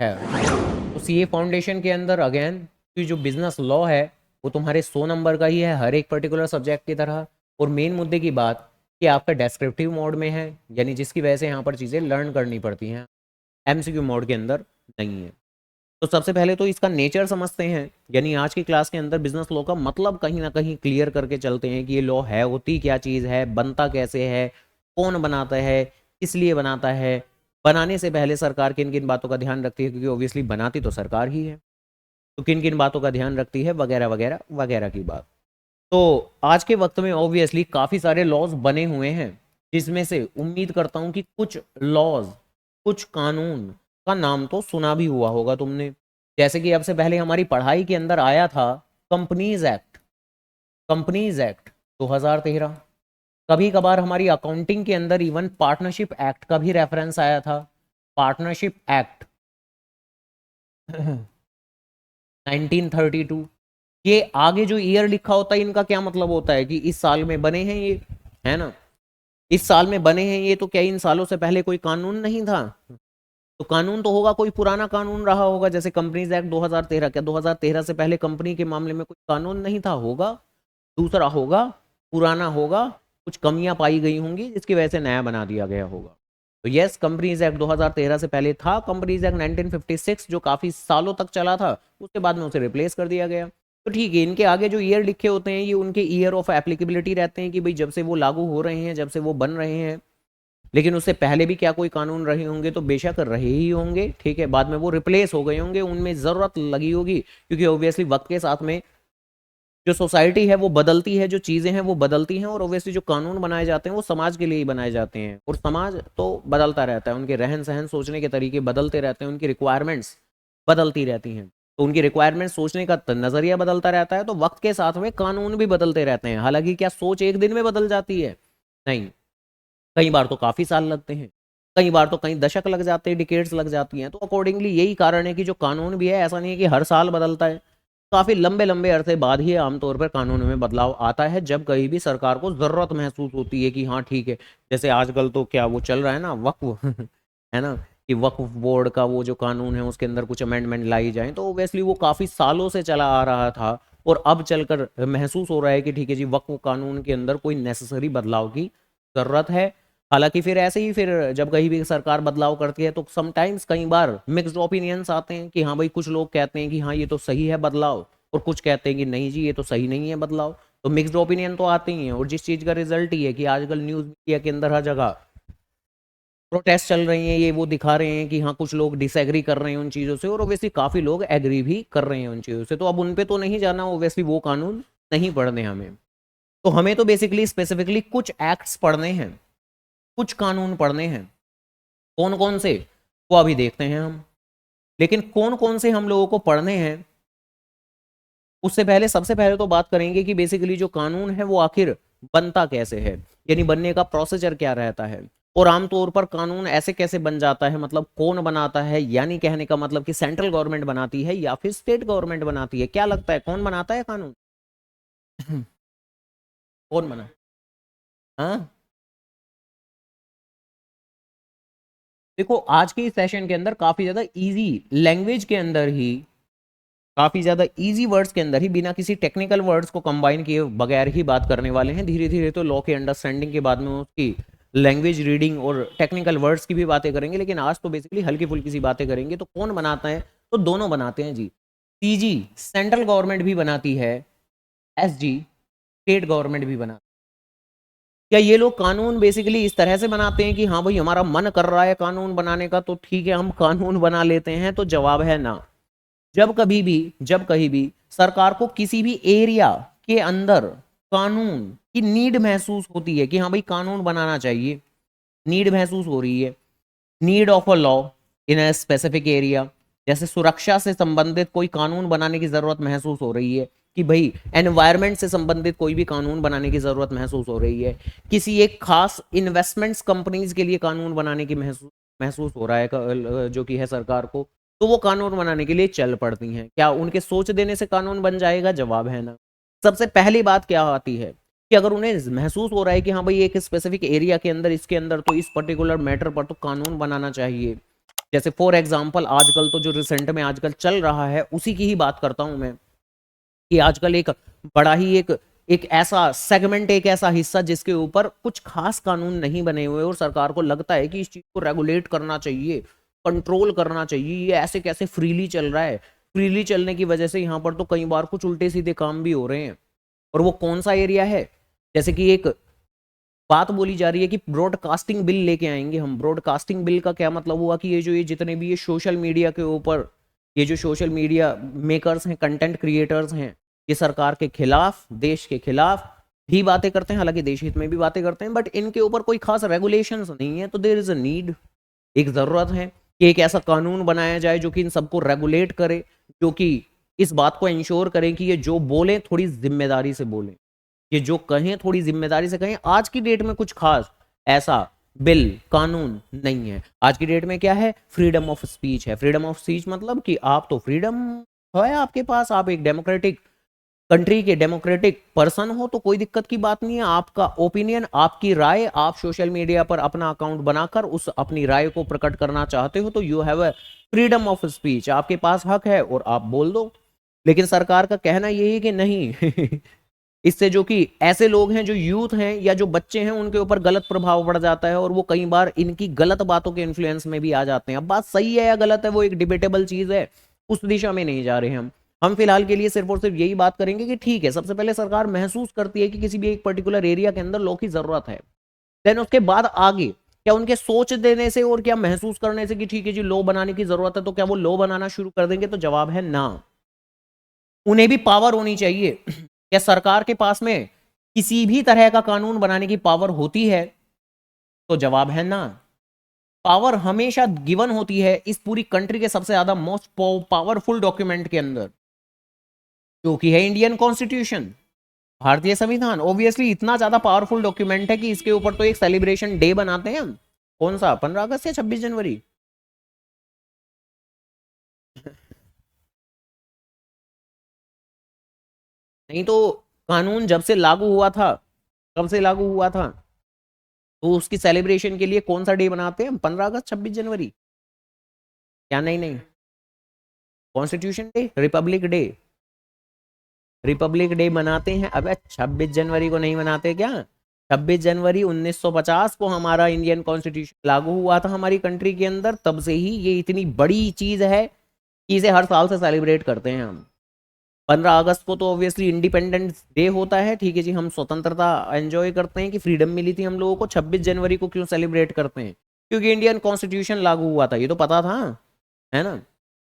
है। तो CA foundation के अंदर अगेन कि जो बिजनेस लॉ है वो तुम्हारे 100 नंबर का ही है हर एक पर्टिकुलर सब्जेक्ट की तरह। और मेन मुद्दे की बात कि आपका डेस्क्रिप्टिव मोड में है, यानी जिसकी वजह से यहाँ पर चीज़ें लर्न करनी पड़ती हैं, एमसीक्यू मोड के अंदर नहीं है। तो सबसे पहले तो इसका नेचर समझते हैं, यानी आज की क्लास के अंदर बिजनेस लॉ का मतलब कहीं ना कहीं क्लियर करके चलते हैं कि ये लॉ है, होती क्या चीज़ है, बनता कैसे है, कौन बनाता है, किस लिए बनाता है, बनाने से पहले सरकार किन किन बातों का ध्यान रखती है, क्योंकि ऑब्वियसली बनाती तो सरकार ही है, तो किन किन बातों का ध्यान रखती है, वगैरह वगैरह वगैरह की बात। तो आज के वक्त में ऑब्वियसली काफ़ी सारे लॉज बने हुए हैं, जिसमें से उम्मीद करता हूँ कि कुछ लॉज, कुछ कानून का नाम तो सुना भी हुआ होगा तुमने। जैसे कि अब से पहले हमारी पढ़ाई के अंदर आया था कंपनीज एक्ट, कंपनीज एक्ट 2013। कभी कभार हमारी अकाउंटिंग के अंदर इवन पार्टनरशिप एक्ट का भी रेफरेंस आया था, पार्टनरशिप एक्ट 1932। ये आगे जो ईयर लिखा होता है इनका क्या मतलब होता है कि इस साल में बने हैं ये, है ना, इस साल में बने हैं ये, तो क्या इन सालों से पहले कोई कानून नहीं था? तो कानून तो होगा, कोई पुराना कानून रहा होगा, जैसे कंपनीज एक्ट 2013। क्या 2013 से पहले कंपनी के मामले में कोई कानून नहीं था? होगा, दूसरा होगा, पुराना होगा, कुछ कमियां पाई गई होंगी जिसकी वजह से नया बना दिया गया होगा। तो यस, कंपनीज एक्ट 2013 से पहले था कंपनीज एक्ट 1956, जो काफी सालों तक चला था, उसके बाद में उसे रिप्लेस कर दिया गया। तो ठीक है, इनके आगे जो ईयर लिखे होते हैं ये उनके ईयर ऑफ एप्लीकेबिलिटी रहते हैं कि भाई जब से वो लागू हो रहे हैं, जब से वो बन रहे हैं। लेकिन उससे पहले भी क्या कोई कानून रहे होंगे? तो बेशक रहे ही होंगे, ठीक है, बाद में वो रिप्लेस हो गए होंगे, उनमें ज़रूरत लगी होगी, क्योंकि ऑब्वियसली वक्त के साथ में जो सोसाइटी है वो बदलती है, जो चीज़ें हैं वो बदलती हैं, और ऑब्वियसली जो कानून बनाए जाते हैं वो समाज के लिए ही बनाए जाते हैं, और समाज तो बदलता रहता है, उनके रहन सहन, सोचने के तरीके बदलते रहते हैं, उनकी रिक्वायरमेंट्स बदलती रहती हैं। तो उनकी रिक्वायरमेंट्स, सोचने का नज़रिया बदलता रहता है, तो वक्त के साथ में कानून भी बदलते रहते हैं। हालांकि क्या सोच एक दिन में बदल जाती है? नहीं, कई बार तो काफ़ी साल लगते हैं, कई बार तो कई दशक लग जाते हैं, डिकेड्स लग जाती हैं। तो अकॉर्डिंगली यही कारण है कि जो कानून भी है, ऐसा नहीं है कि हर साल बदलता है, काफ़ी लंबे लंबे अरसे बाद ही आमतौर पर कानून में बदलाव आता है, जब कहीं भी सरकार को ज़रूरत महसूस होती है कि हाँ ठीक है। जैसे आजकल तो क्या वो चल रहा है ना, वक्फ है ना, कि वक्फ बोर्ड का वो जो कानून है उसके अंदर कुछ अमेंडमेंट लाई जाए, तो ओबियसली वो काफ़ी सालों से चला आ रहा था, और अब चलकर महसूस हो रहा है कि ठीक है जी, वक्फ कानून के अंदर कोई नेसेसरी बदलाव की ज़रूरत है। हालांकि फिर ऐसे ही, फिर जब कहीं भी सरकार बदलाव करती है तो समटाइम्स, कई बार मिक्स्ड ओपिनियंस आते हैं कि हाँ भाई, कुछ लोग कहते हैं कि हाँ ये तो सही है बदलाव, और कुछ कहते हैं कि नहीं जी ये तो सही नहीं है बदलाव। तो मिक्स्ड ओपिनियन तो आते ही हैं, और जिस चीज़ का रिजल्ट ही है कि आजकल न्यूज़ मीडिया के अंदर हर जगह प्रोटेस्ट चल रही हैं, ये वो दिखा रहे हैं कि हाँ कुछ लोग डिसएग्री कर रहे हैं उन चीज़ों से, और ओबियसली काफ़ी लोग एग्री भी कर रहे हैं उन चीज़ों से। तो अब उन पे तो नहीं जाना, ओबियसली वो कानून नहीं पढ़ने हमें। तो हमें तो बेसिकली स्पेसिफिकली कुछ एक्ट्स पढ़ने हैं, कुछ कानून पढ़ने हैं। कौन कौन से, वो अभी देखते हैं हम। लेकिन कौन कौन से हम लोगों को पढ़ने हैं, उससे पहले सबसे पहले तो बात करेंगे कि बेसिकली जो कानून है वो आखिर बनता कैसे है, यानी बनने का प्रोसीजर क्या रहता है, और आमतौर पर कानून ऐसे कैसे बन जाता है, मतलब कौन बनाता है, यानी कहने का मतलब कि सेंट्रल गवर्नमेंट बनाती है या फिर स्टेट गवर्नमेंट बनाती है? क्या लगता है कौन बनाता है कानून? कौन बना? हाँ, देखो आज के इस सेशन के अंदर काफी ज्यादा इजी लैंग्वेज के अंदर ही, काफी ज्यादा इजी वर्ड्स के अंदर ही, बिना किसी टेक्निकल वर्ड्स को कंबाइन किए बगैर ही बात करने वाले हैं। धीरे धीरे तो लॉ के अंडरस्टैंडिंग के बाद में उसकी लैंग्वेज रीडिंग और टेक्निकल वर्ड्स की भी बातें करेंगे, लेकिन आज तो बेसिकली हल्की फुल्की सी बातें करेंगे। तो कौन बनाता है? तो दोनों बनाते हैं जी। सीजी सेंट्रल गवर्नमेंट भी बनाती है, एसजी स्टेट गवर्नमेंट भी बनाती है। क्या ये लोग कानून बेसिकली इस तरह से बनाते हैं कि हाँ भाई हमारा मन कर रहा है कानून बनाने का तो ठीक है हम कानून बना लेते हैं? तो जवाब है ना। जब कभी भी, जब कहीं भी सरकार को किसी भी एरिया के अंदर कानून की नीड महसूस होती है कि हाँ भाई कानून बनाना चाहिए, नीड महसूस हो रही है, need of a law in a specific area, जैसे सुरक्षा से संबंधित कोई कानून बनाने की जरूरत महसूस हो रही है, कि भाई एनवायरमेंट से संबंधित कोई भी कानून बनाने की जरूरत महसूस हो रही है, किसी एक खास इन्वेस्टमेंट्स कंपनीज के लिए कानून बनाने की महसूस महसूस हो रहा है जो कि है सरकार को, तो वो कानून बनाने के लिए चल पड़ती हैं। क्या उनके सोच देने से कानून बन जाएगा? जवाब है ना। सबसे पहली बात क्या आती है कि अगर उन्हें महसूस हो रहा है कि हाँ भाई एक स्पेसिफिक एरिया के अंदर, इसके अंदर तो इस पर्टिकुलर मैटर पर तो कानून बनाना चाहिए, जैसे फॉर एग्जाम्पल आजकल तो जो रिसेंट में आजकल चल रहा है उसी की ही बात करता हूं मैं, कि आजकल एक बड़ा ही एक ऐसा सेगमेंट, एक ऐसा हिस्सा जिसके ऊपर कुछ खास कानून नहीं बने हुए और सरकार को लगता है कि इस चीज को रेगुलेट करना चाहिए, कंट्रोल करना चाहिए, ये ऐसे कैसे फ्रीली चल रहा है। फ्रीली चलने की वजह से यहाँ पर तो कई बार कुछ उल्टे सीधे काम भी हो रहे हैं। और वो कौन सा एरिया है, जैसे कि एक बात बोली जा रही है कि ब्रॉडकास्टिंग बिल लेके आएंगे हम। ब्रॉडकास्टिंग बिल का क्या मतलब हुआ कि ये जितने भी ये सोशल मीडिया के ऊपर, ये जो सोशल मीडिया मेकर्स हैं, कंटेंट क्रिएटर्स हैं, ये सरकार के खिलाफ, देश के खिलाफ भी बातें करते हैं, हालांकि देश हित में भी बातें करते हैं, बट इनके ऊपर कोई खास रेगुलेशंस नहीं है। तो देयर इज अ नीड, एक जरूरत है कि एक ऐसा कानून बनाया जाए जो कि इन सबको रेगुलेट करे, जो कि इस बात को इंश्योर करें कि ये जो बोले थोड़ी जिम्मेदारी से बोलें, ये जो कहें थोड़ी जिम्मेदारी से कहें। आज की डेट में कुछ खास ऐसा बिल कानून नहीं है। आज की डेट में क्या है, फ्रीडम ऑफ स्पीच है। फ्रीडम ऑफ स्पीच मतलब कि आप तो फ्रीडम है आपके पास, आप एक डेमोक्रेटिक कंट्री के डेमोक्रेटिक पर्सन हो, तो कोई दिक्कत की बात नहीं है। आपका ओपिनियन, आपकी राय, आप सोशल मीडिया पर अपना अकाउंट बनाकर उस अपनी राय को प्रकट करना चाहते हो तो you have a freedom of speech, आपके पास हक है और आप बोल दो। लेकिन सरकार का कहना यही है कि नहीं इससे जो कि ऐसे लोग हैं, जो यूथ हैं या जो बच्चे हैं, उनके ऊपर गलत प्रभाव पड़ जाता है और वो कई बार इनकी गलत बातों के इन्फ्लुएंस में भी आ जाते हैं। अब बात सही है या गलत है वो एक डिबेटेबल चीज है, उस दिशा में नहीं जा रहे हम फिलहाल के लिए सिर्फ और सिर्फ यही बात करेंगे कि ठीक है, सबसे पहले सरकार महसूस करती है कि किसी भी एक पर्टिकुलर एरिया के अंदर लॉ की जरूरत है। देन उसके बाद आगे क्या उनके सोच देने से और क्या महसूस करने से कि ठीक है जी लॉ बनाने की जरूरत है, तो क्या वो लॉ बनाना शुरू कर देंगे? तो जवाब है ना। उन्हें भी पावर होनी चाहिए। क्या सरकार के पास में किसी भी तरह का कानून बनाने की पावर होती है? तो जवाब है ना। पावर हमेशा गिवन होती है इस पूरी कंट्री के सबसे ज्यादा मोस्ट पावरफुल डॉक्यूमेंट के अंदर, जो कि है इंडियन कॉन्स्टिट्यूशन, भारतीय संविधान। ऑब्वियसली इतना ज्यादा पावरफुल डॉक्यूमेंट है कि इसके ऊपर तो एक सेलिब्रेशन डे बनाते हैं हम। कौन सा, 15 अगस्त या 26 जनवरी? नहीं तो कानून जब से लागू हुआ था, कब से लागू हुआ था, तो उसकी सेलिब्रेशन के लिए कौन सा डे बनाते हैं हम? 15 अगस्त, 26 जनवरी? क्या? नहीं नहीं, constitution day, Republic day. Republic day मनाते हैं। अब 26 जनवरी को नहीं मनाते क्या? 26 जनवरी 1950 को हमारा इंडियन कॉन्स्टिट्यूशन लागू हुआ था हमारी कंट्री के अंदर। तब से ही ये इतनी बड़ी चीज है कि इसे हर साल से सेलिब्रेट करते हैं हम। 15 अगस्त को तो ऑब्वियसली इंडिपेंडेंस डे होता है, ठीक है जी, हम स्वतंत्रता एंजॉय करते हैं कि फ्रीडम मिली थी हम लोगों को। 26 जनवरी को क्यों सेलिब्रेट करते हैं? क्योंकि इंडियन कॉन्स्टिट्यूशन लागू हुआ था, ये तो पता था, है ना।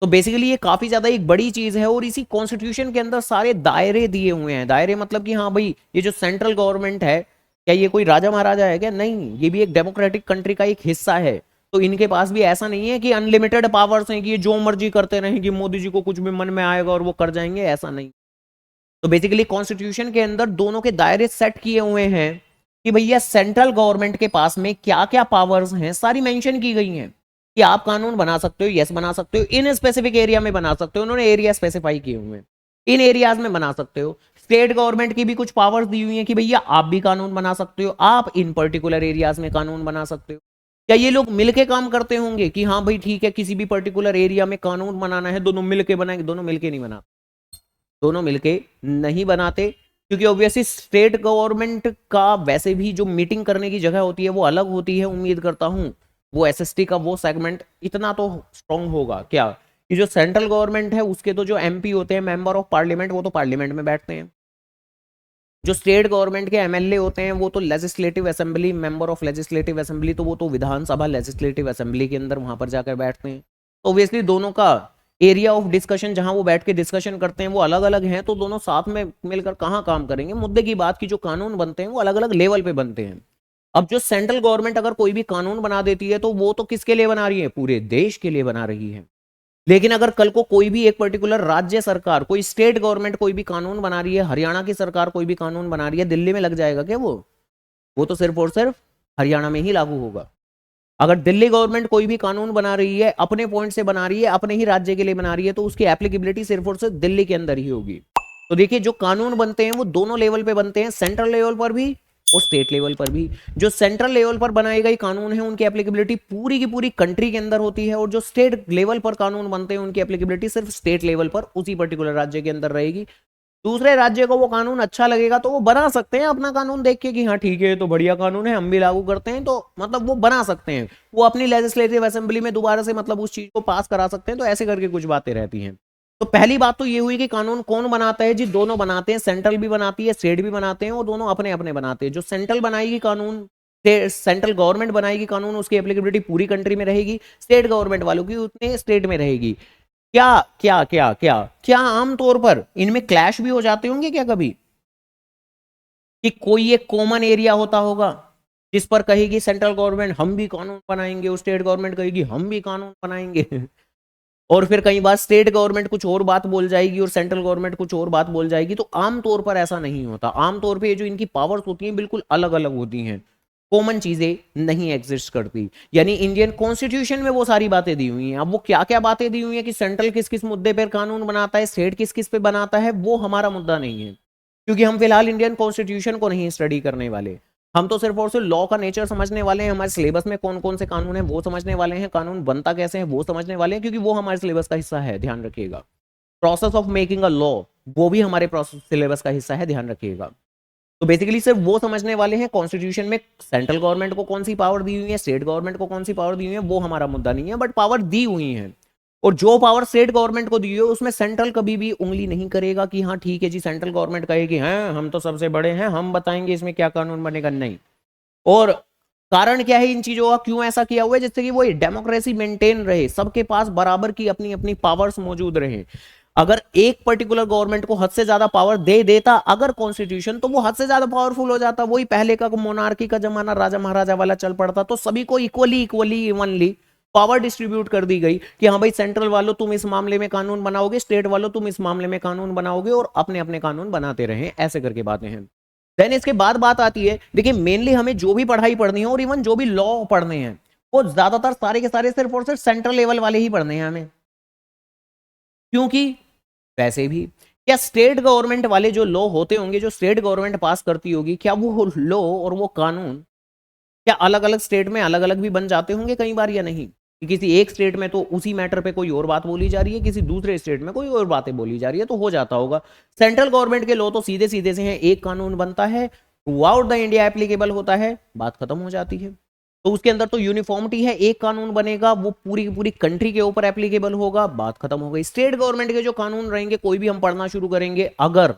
तो बेसिकली ये काफी ज्यादा एक बड़ी चीज है और इसी कॉन्स्टिट्यूशन के अंदर सारे दायरे दिए हुए हैं। दायरे मतलब कि हाँ भाई, ये जो सेंट्रल गवर्नमेंट है, क्या ये कोई राजा महाराजा है क्या? नहीं, ये भी एक डेमोक्रेटिक कंट्री का एक हिस्सा है। तो इनके पास भी ऐसा नहीं है कि अनलिमिटेड पावर्स हैं कि ये जो मर्जी करते रहें, कि मोदी जी को कुछ भी मन में आएगा और वो कर जाएंगे, ऐसा नहीं। तो बेसिकली कॉन्स्टिट्यूशन के अंदर दोनों के दायरे सेट किए हुए हैं कि भैया सेंट्रल गवर्नमेंट के पास में क्या क्या पावर्स हैं, सारी मेंशन की गई हैं कि आप कानून बना सकते हो, यस बना सकते हो, इन स्पेसिफिक एरिया में बना सकते हो, उन्होंने एरिया स्पेसिफाई किए हुए हैं, इन एरियाज में बना सकते हो। स्टेट गवर्नमेंट की भी कुछ पावर्स दी हुई है कि भैया आप भी कानून बना सकते हो, आप इन पर्टिकुलर एरियाज में कानून बना सकते हो। क्या ये लोग मिलके काम करते होंगे कि हाँ भाई ठीक है, किसी भी पर्टिकुलर एरिया में कानून बनाना है, दोनों मिलके बनाएंगे? दोनों मिलके नहीं बनाते, दोनों मिलके नहीं बनाते, क्योंकि ऑब्वियसली स्टेट गवर्नमेंट का वैसे भी जो मीटिंग करने की जगह होती है वो अलग होती है। उम्मीद करता हूं वो एसएसटी का वो सेगमेंट इतना तो स्ट्रांग होगा क्या, कि जो सेंट्रल गवर्नमेंट है उसके तो जो एमपी होते हैं, मेंबर ऑफ पार्लियामेंट, वो तो पार्लियामेंट में बैठते हैं। जो स्टेट गवर्नमेंट के एमएलए होते हैं वो तो legislative assembly, member of legislative assembly, तो वो तो विधानसभा लेजिस्लेटिव असेंबली के अंदर वहां पर जाकर बैठते हैं। तो ऑब्वियसली दोनों का एरिया ऑफ डिस्कशन, जहां वो बैठ के डिस्कशन करते हैं, वो अलग अलग हैं। तो दोनों साथ में मिलकर कहाँ काम करेंगे? मुद्दे की बात की जो कानून बनते हैं वो अलग अलग लेवल पे बनते हैं। अब जो सेंट्रल गवर्नमेंट अगर कोई भी कानून बना देती है तो वो तो किसके लिए बना रही है? पूरे देश के लिए बना रही है। लेकिन अगर कल को कोई भी एक पर्टिकुलर राज्य सरकार, कोई स्टेट गवर्नमेंट कोई भी कानून बना रही है, हरियाणा की सरकार कोई भी कानून बना रही है, दिल्ली में लग जाएगा क्या वो तो सिर्फ और सिर्फ हरियाणा में ही लागू होगा। अगर दिल्ली गवर्नमेंट कोई भी कानून बना रही है, अपने पॉइंट से बना रही है, अपने ही राज्य के लिए बना रही है, तो उसकी एप्लीकेबिलिटी सिर्फ और सिर्फ दिल्ली के अंदर ही होगी। तो देखिए, जो कानून बनते हैं वो दोनों लेवल पे बनते हैं, सेंट्रल लेवल पर भी और स्टेट लेवल पर भी। जो सेंट्रल लेवल पर बनाए गए कानून है उनकी एप्लीकेबिलिटी पूरी की पूरी कंट्री के अंदर होती है, और जो स्टेट लेवल पर कानून बनते हैं उनकी एप्लीकेबिलिटी सिर्फ स्टेट लेवल पर उसी पर्टिकुलर राज्य के अंदर रहेगी। दूसरे राज्य को वो कानून अच्छा लगेगा तो वो बना सकते हैं अपना कानून देख के कि हाँ ठीक है, तो बढ़िया कानून है, हम भी लागू करते हैं, तो मतलब वो बना सकते हैं, वो अपनी लेजिस्लेटिव असेंबली में दोबारा से मतलब उस चीज को पास करा सकते हैं। तो ऐसे करके कुछ बातें रहती हैं। तो पहली बात तो ये हुई कि कानून कौन बनाता है जी, दोनों बनाते हैं, सेंट्रल भी बनाती है, स्टेट भी बनाते हैं, और दोनों अपने अपने बनाते हैं। जो सेंट्रल बनाएगी कानून, सेंट्रल गवर्नमेंट बनाएगी कानून, उसकी एप्लीकेबिलिटी पूरी कंट्री में रहेगी, स्टेट गवर्नमेंट वालों की उतने स्टेट में रहेगी। क्या क्या क्या क्या क्या आमतौर पर इनमें क्लैश भी हो जाते होंगे क्या कभी, कि कोई एक कॉमन एरिया होता होगा जिस पर कहेगी सेंट्रल गवर्नमेंट हम भी कानून बनाएंगे, और स्टेट गवर्नमेंट कहेगी हम भी कानून बनाएंगे और फिर कई बार स्टेट गवर्नमेंट कुछ और बात बोल जाएगी और सेंट्रल गवर्नमेंट कुछ और बात बोल जाएगी। तो आमतौर पर ऐसा नहीं होता। आमतौर पर ये जो इनकी पावर्स होती हैं बिल्कुल अलग अलग होती हैं, कॉमन चीजें नहीं एग्जिस्ट करती। यानी इंडियन कॉन्स्टिट्यूशन में वो सारी बातें दी हुई हैं। अब वो क्या क्या बातें दी हुई हैं कि सेंट्रल किस किस मुद्दे पर कानून बनाता है, स्टेट किस किस पे बनाता है, वो हमारा मुद्दा नहीं है, क्योंकि हम फिलहाल इंडियन कॉन्स्टिट्यूशन को नहीं स्टडी करने वाले। हम तो सिर्फ और सिर्फ लॉ का नेचर समझने वाले हैं, हमारे सिलेबस में कौन कौन से कानून हैं वो समझने वाले हैं, कानून बनता कैसे है वो समझने वाले हैं, क्योंकि वो हमारे सिलेबस का हिस्सा है, ध्यान रखिएगा। Process of making a law वो भी हमारे प्रोसेस सिलेबस का हिस्सा है, ध्यान रखिएगा। तो बेसिकली सिर्फ वो समझने वाले हैं कॉन्स्टिट्यूशन में सेंट्रल गवर्नमेंट को कौन सी पावर दी हुई है, स्टेट गवर्नमेंट को कौन सी पावर दी हुई है, वो हमारा मुद्दा नहीं है, बट पावर दी हुई है। और जो पावर स्टेट गवर्नमेंट को दी है उसमें सेंट्रल कभी भी उंगली नहीं करेगा कि हाँ ठीक है जी, सेंट्रल गवर्नमेंट कहेगी हाँ हम तो सबसे बड़े हैं, हम बताएंगे इसमें क्या कानून बनेगा, नहीं। और कारण क्या है इन चीजों का, क्यों ऐसा किया हुआ है, जिससे कि वो डेमोक्रेसी मेंटेन रहे, सबके पास बराबर की अपनी अपनी पावर्स मौजूद रहे। अगर एक पर्टिकुलर गवर्नमेंट को हद से ज्यादा पावर दे देता अगर कॉन्स्टिट्यूशन, तो वो हद से ज्यादा पावरफुल हो जाता। वही पहले का मोनार्की का जमाना, राजा महाराजा वाला चल पड़ता, तो सभी को equally equally evenly power distribute कर दी गई कि हाँ भाई सेंट्रल वालों तुम इस मामले में कानून बनाओगे, स्टेट वालों तुम इस मामले में कानून बनाओगे, और अपने अपने कानून बनाते रहे, ऐसे करके बातें हैं। देन इसके बाद बात आती है, देखिए मेनली हमें जो भी पढ़ाई पढ़नी है और इवन जो भी लॉ पढ़ने हैं वो ज्यादातर सारे के सारे सिर्फ और सिर्फ सेंट्रल लेवल वाले ही पढ़ने हैं हमें, क्योंकि वैसे भी क्या स्टेट गवर्नमेंट वाले जो लॉ होते होंगे, जो स्टेट गवर्नमेंट पास करती होगी, क्या वो लॉ और वो कानून क्या अलग अलग स्टेट में अलग अलग भी बन जाते होंगे कई बार, या नहीं? कि किसी एक स्टेट में तो उसी मैटर पे कोई और बात बोली जा रही है, किसी दूसरे स्टेट में कोई और बातें बोली जा रही है, तो हो जाता होगा। सेंट्रल गवर्नमेंट के लॉ तो सीधे सीधे से हैं, एक कानून बनता है, through out the India applicable होता है, बात खत्म हो जाती है। तो उसके अंदर तो यूनिफॉर्मिटी है, एक कानून बनेगा वो पूरी की पूरी कंट्री के ऊपर एप्लीकेबल होगा, बात खत्म हो गई। स्टेट गवर्नमेंट के जो कानून रहेंगे कोई भी हम पढ़ना शुरू करेंगे, अगर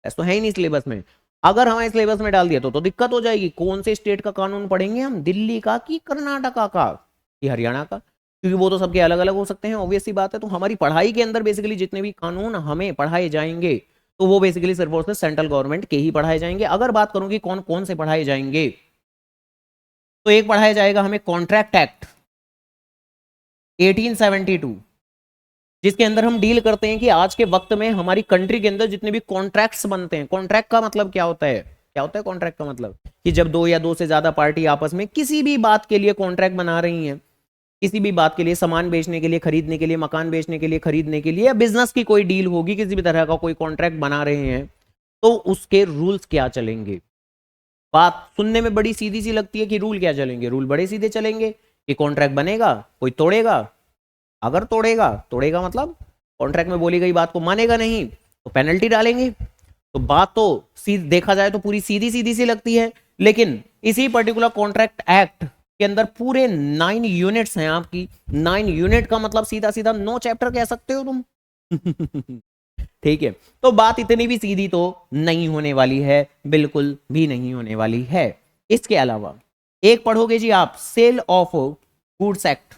ऐसा तो है ही नहीं सिलेबस में, अगर हमारे सिलेबस में डाल दिया तो दिक्कत हो जाएगी। कौन से स्टेट का कानून पढ़ेंगे हम, दिल्ली का कि कर्नाटका का कि हरियाणा का, क्योंकि वो तो सबके अलग अलग हो सकते हैं, ऑब्वियस सी बात है। तो हमारी पढ़ाई के अंदर बेसिकली जितने भी कानून हमें पढ़ाए जाएंगे तो वो बेसिकली सिर्फ और सिर्फ सेंट्रल गवर्नमेंट के ही पढ़ाए जाएंगे। अगर बात करूं कि कौन कौन से पढ़ाए जाएंगे, तो एक पढ़ाया जाएगा हमें कॉन्ट्रैक्ट एक्ट 1872, जिसके अंदर हम डील करते हैं कि आज के वक्त में हमारी कंट्री के अंदर जितने भी कॉन्ट्रैक्ट्स बनते हैं। कॉन्ट्रैक्ट का मतलब क्या होता है, क्या होता है कॉन्ट्रैक्ट का मतलब, कि जब दो या दो से ज्यादा पार्टी आपस में किसी भी बात के लिए कॉन्ट्रैक्ट बना रही हैं, किसी भी बात के लिए, सामान बेचने के लिए, खरीदने के लिए, मकान बेचने के लिए, खरीदने के लिए, या बिजनेस की कोई डील होगी, किसी भी तरह का कोई कॉन्ट्रैक्ट बना रहे हैं, तो उसके रूल्स क्या चलेंगे। बात सुनने में बड़ी सीधी सी लगती है कि रूल क्या चलेंगे, रूल बड़े सीधे चलेंगे कि कॉन्ट्रैक्ट बनेगा, कोई तोड़ेगा, अगर तोड़ेगा, तोड़ेगा मतलब कॉन्ट्रैक्ट में बोली गई बात को मानेगा नहीं तो पेनल्टी डालेंगे। तो बात तो देखा जाए तो पूरी सीधी सीधी सी लगती है, लेकिन इसी पर्टिकुलर कॉन्ट्रैक्ट एक्ट के अंदर पूरे 9 यूनिट्स हैं आपकी। 9 यूनिट का मतलब सीधा सीधा 9 चैप्टर कह सकते हो तुम ठीक है। तो बात इतनी भी सीधी तो नहीं होने वाली है, बिल्कुल भी नहीं होने वाली है। इसके अलावा एक पढ़ोगे जी आप, सेल ऑफ गुड्स एक्ट,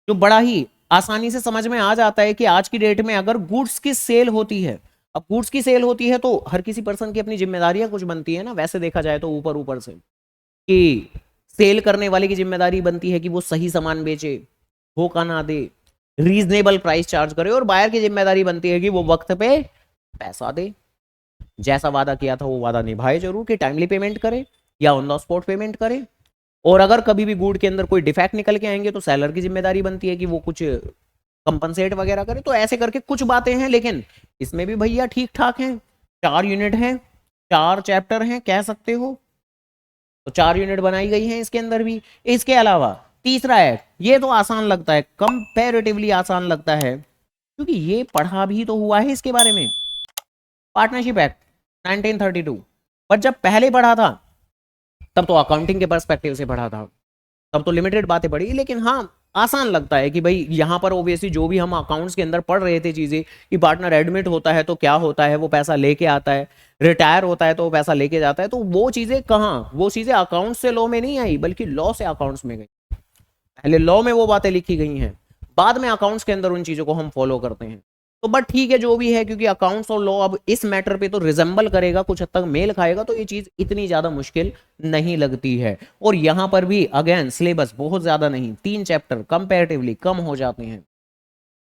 जो बड़ा ही आसानी से समझ में आ जाता है कि आज की डेट में अगर गुड्स की सेल होती है, अब गुड्स की सेल होती है तो हर किसी पर्सन की अपनी जिम्मेदारियां कुछ बनती है ना, वैसे देखा जाए तो ऊपर ऊपर से, कि सेल करने वाले की जिम्मेदारी बनती है कि वो सही सामान बेचे, धोखा ना दे, रीजनेबल प्राइस चार्ज करे, और बायर की जिम्मेदारी बनती है कि वो वक्त पे पैसा दे, जैसा वादा किया था वो वादा निभाए जरूर, कि टाइमली पेमेंट करे या ऑन द स्पॉट पेमेंट करे। और अगर कभी भी गुड के अंदर कोई डिफेक्ट निकल के आएंगे तो सेलर की जिम्मेदारी बनती है कि वो कुछ कंपनसेट वगैरह करे। तो ऐसे करके कुछ बातें हैं, लेकिन इसमें भी भैया ठीक ठाक हैं, 4 यूनिट हैं, 4 चैप्टर हैं कह सकते हो, तो 4 यूनिट बनाई गई हैं इसके अंदर भी। इसके अलावा तीसरा एक्ट, ये तो आसान लगता है, कंपैरेटिवली आसान लगता है, क्योंकि ये पढ़ा भी तो हुआ है इसके बारे में, पार्टनरशिप एक्ट 1932। पर जब पहले पढ़ा था तब तो अकाउंटिंग के पर्सपेक्टिव से पढ़ा था, तब तो लिमिटेड बातें पढ़ी, लेकिन हाँ आसान लगता है कि भाई यहाँ पर ओबियसली जो भी हम अकाउंट्स के अंदर पढ़ रहे थे चीजें, कि पार्टनर एडमिट होता है तो क्या होता है, वो पैसा लेके आता है, रिटायर होता है तो वो पैसा लेके जाता है, तो वो चीजें कहाँ, वो चीजें अकाउंट्स से लॉ में नहीं आई बल्कि लॉ से अकाउंट्स में गई। पहले लॉ में वो बातें लिखी गई हैं, बाद में अकाउंट्स के अंदर उन चीजों को हम फॉलो करते हैं। तो बट ठीक है जो भी है, क्योंकि अकाउंट्स और लॉ अब इस मैटर पे तो रिजेंबल करेगा, कुछ हद तक मेल खाएगा, तो ये चीज इतनी ज्यादा मुश्किल नहीं लगती है। और यहां पर भी अगेन सिलेबस बहुत ज्यादा नहीं, 3 चैप्टर कंपैरेटिवली कम हो जाते हैं।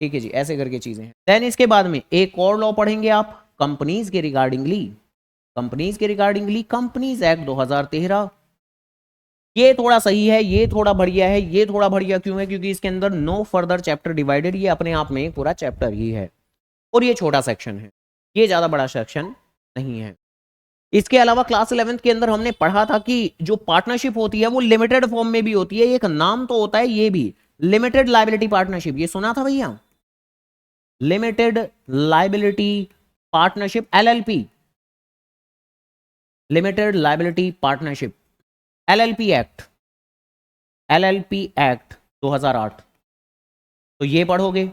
ठीक है जी, ऐसे करके चीजें हैं। देन इसके बाद में एक और लॉ पढ़ेंगे आप कंपनीज के रिगार्डिंगली, कंपनीज के रिगार्डिंगली कंपनीज एक्ट 2013। ये थोड़ा सही है, ये थोड़ा बढ़िया है। ये थोड़ा बढ़िया क्यों है, क्योंकि इसके अंदर नो फर्दर चैप्टर डिवाइडेड, ये अपने आप में एक पूरा चैप्टर ही है, और ये छोटा सेक्शन है, ये ज्यादा बड़ा सेक्शन नहीं है। इसके अलावा क्लास 11th के अंदर हमने पढ़ा था कि जो पार्टनरशिप होती है वो लिमिटेड फॉर्म में भी होती है, एक नाम तो होता है ये भी, लिमिटेड लायबिलिटी पार्टनरशिप, ये सुना था भैया, limited liability partnership, LLP, limited liability partnership, LLP act, LLP act 2008, तो ये पढ़ोगे।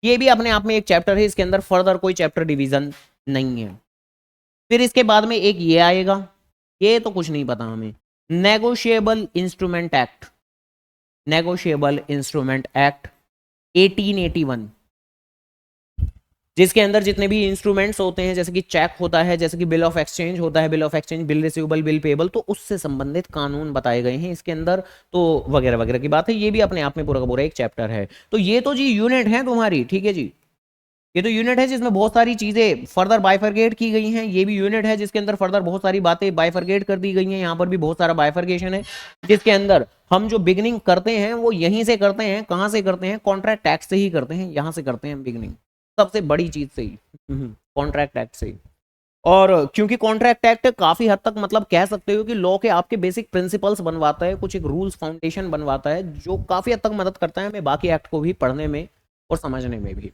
ये भी अपने आप में एक चैप्टर है, इसके अंदर फर्दर कोई चैप्टर डिवीजन नहीं है। फिर इसके बाद में एक ये आएगा, ये तो कुछ नहीं पता हमें, negotiable instrument act, negotiable instrument act 1881, जिसके अंदर जितने भी इंस्ट्रूमेंट्स होते हैं, जैसे कि चेक होता है, जैसे कि बिल ऑफ एक्सचेंज होता है, bill of exchange, bill receivable, bill payable, तो उससे संबंधित कानून बताए गए हैं इसके अंदर, तो वगैरह वगैरह की बात है। ये भी अपने आप में पूरा का पूरा एक चैप्टर है। तो ये तो जी यूनिट है तुम्हारी, ठीक है जी, ये तो यूनिट है जिसमें बहुत सारी चीजें फर्दर बाइफरगेट की गई हैं। ये भी यूनिट है जिसके अंदर फर्दर बहुत सारी बातें बाइफरगेट कर दी गई हैं। यहाँ पर भी बहुत सारा बाइफरगेशन है, जिसके अंदर हम जो बिगनिंग करते हैं वो यहीं से करते हैं। कहाँ से करते हैं? कॉन्ट्रैक्ट टैक्स से ही करते हैं, यहाँ से करते हैं बिगनिंग, सबसे बड़ी चीज से ही, कॉन्ट्रैक्ट एक्ट से ही। और क्योंकि कॉन्ट्रैक्ट एक्ट काफी हद तक मतलब कह सकते हो कि लॉ के आपके बेसिक प्रिंसिपल्स बनवाता है, कुछ एक रूल्स फाउंडेशन बनवाता है, जो काफी हद तक मदद करता है हमें बाकी एक्ट को भी पढ़ने में और समझने में भी।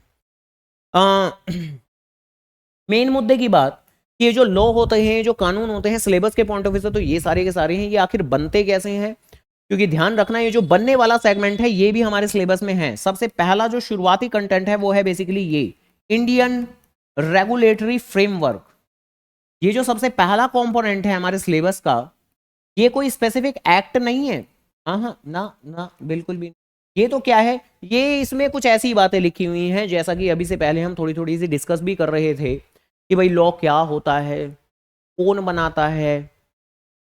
मेन मुद्दे की बात, ये जो लॉ होते हैं, जो कानून होते हैं सिलेबस के पॉइंट ऑफ व्यू से, तो ये सारे के सारे हैं, ये आखिर बनते कैसे हैं? क्योंकि ध्यान रखना ये जो बनने वाला सेगमेंट है ये भी हमारे सिलेबस में है। सबसे पहला जो शुरुआती कंटेंट है वो है बेसिकली ये इंडियन रेगुलेटरी फ्रेमवर्क। ये जो सबसे पहला कंपोनेंट है हमारे सिलेबस का, ये कोई स्पेसिफिक एक्ट नहीं है, हाँ ना ना बिल्कुल भी नहीं। ये तो क्या है, ये इसमें कुछ ऐसी बातें लिखी हुई हैं, जैसा कि अभी से पहले हम थोड़ी थोड़ी सी डिस्कस भी कर रहे थे कि भाई लॉ क्या होता है, कौन बनाता है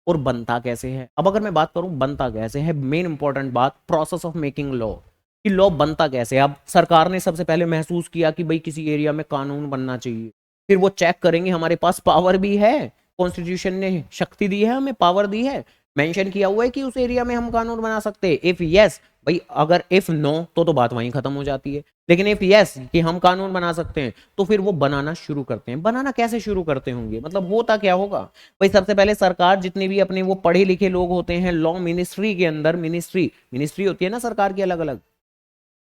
और बनता कैसे है। अब अगर मैं बात करूं बनता कैसे है, मेन इंपॉर्टेंट बात प्रोसेस ऑफ मेकिंग लॉ, कि लॉ बनता कैसे है। अब सरकार ने सबसे पहले महसूस किया कि भाई किसी एरिया में कानून बनना चाहिए, फिर वो चेक करेंगे हमारे पास पावर भी है, कॉन्स्टिट्यूशन ने शक्ति दी है, हमें पावर दी है, मेंशन किया हुआ है कि उस एरिया में हम कानून बना सकते हैं। इफ यस भाई, अगर इफ नो तो बात वहीं खत्म हो जाती है, लेकिन इफ यस कि हम कानून बना सकते हैं तो फिर वो बनाना शुरू करते हैं। बनाना कैसे शुरू करते होंगे, मतलब होता क्या होगा भाई, सबसे पहले सरकार जितने भी अपने वो पढ़े लिखे लोग होते हैं, लॉ मिनिस्ट्री के अंदर, मिनिस्ट्री होती है ना सरकार की अलग अलग,